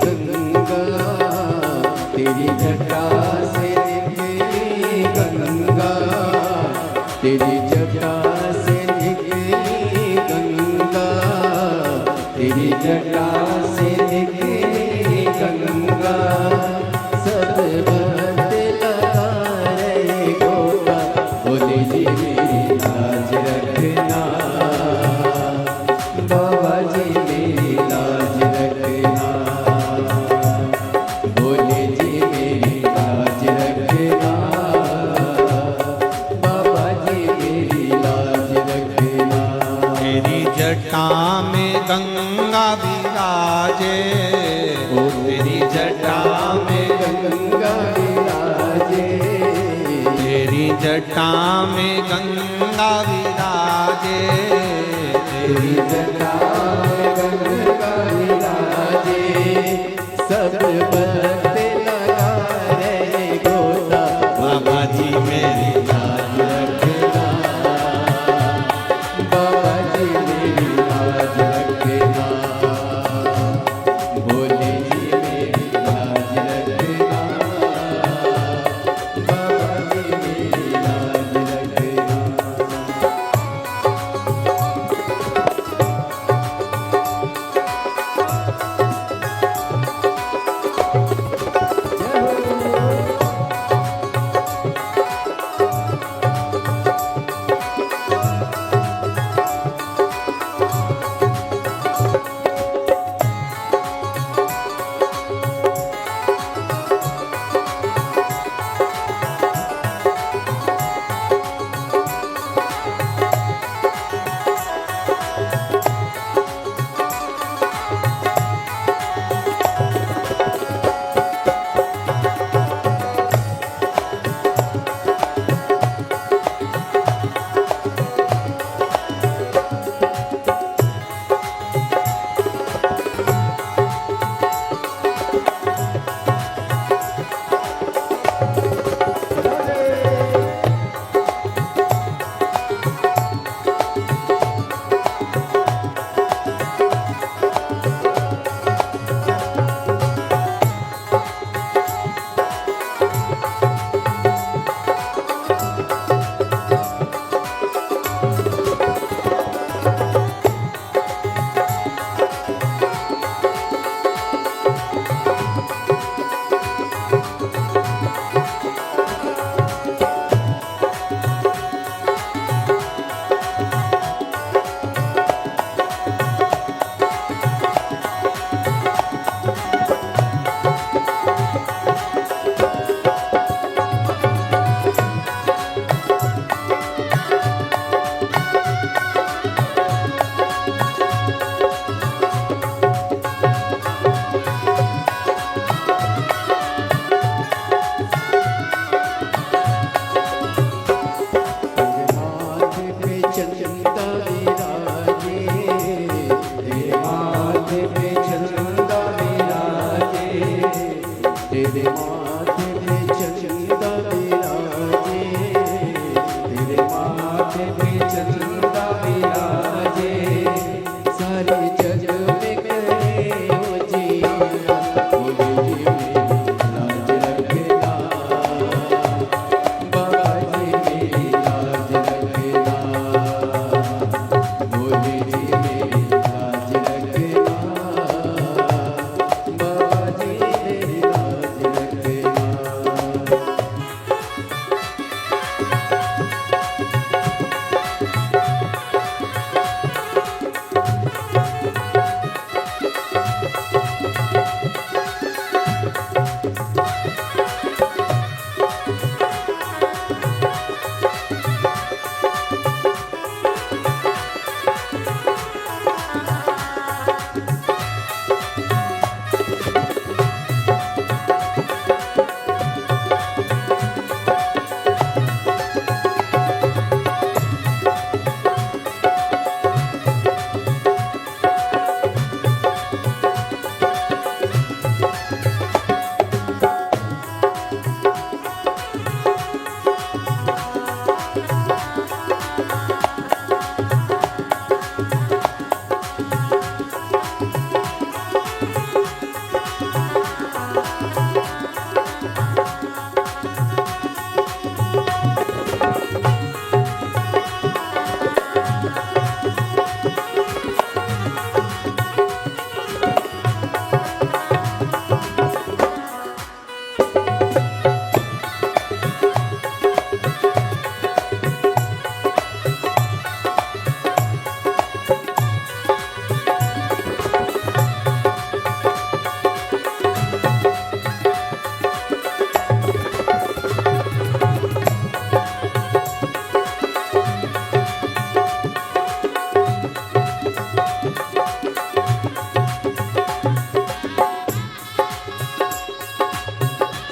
गंगा, तेरी जटा से निकली गंगा, तेरी जटा से निकली गंगा, तेरी जटा से निकली गंगा। सब भक्त लगा रहे गोता, बोले जी मेरी लाज रखना, बाबा जी मेरी लाज रखना, बोले जी मेरी लाज रखना, बाबा जी मेरी लाज रखना। तेरी जटा में गंगा विराजे, ओ तेरी जटा में गंगा विराजे, तेरी जटा में गंगा विराजे, तेरी जटा में गंगा विराजे। सब भक्त लगा रहे गोता, बाबा जी मेरी लाज रखना, बाबा जी मेरी लाज रखना, बोले जी मेरी लाज रखना, बाबा जी मेरी लाज रखना।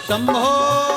शंभो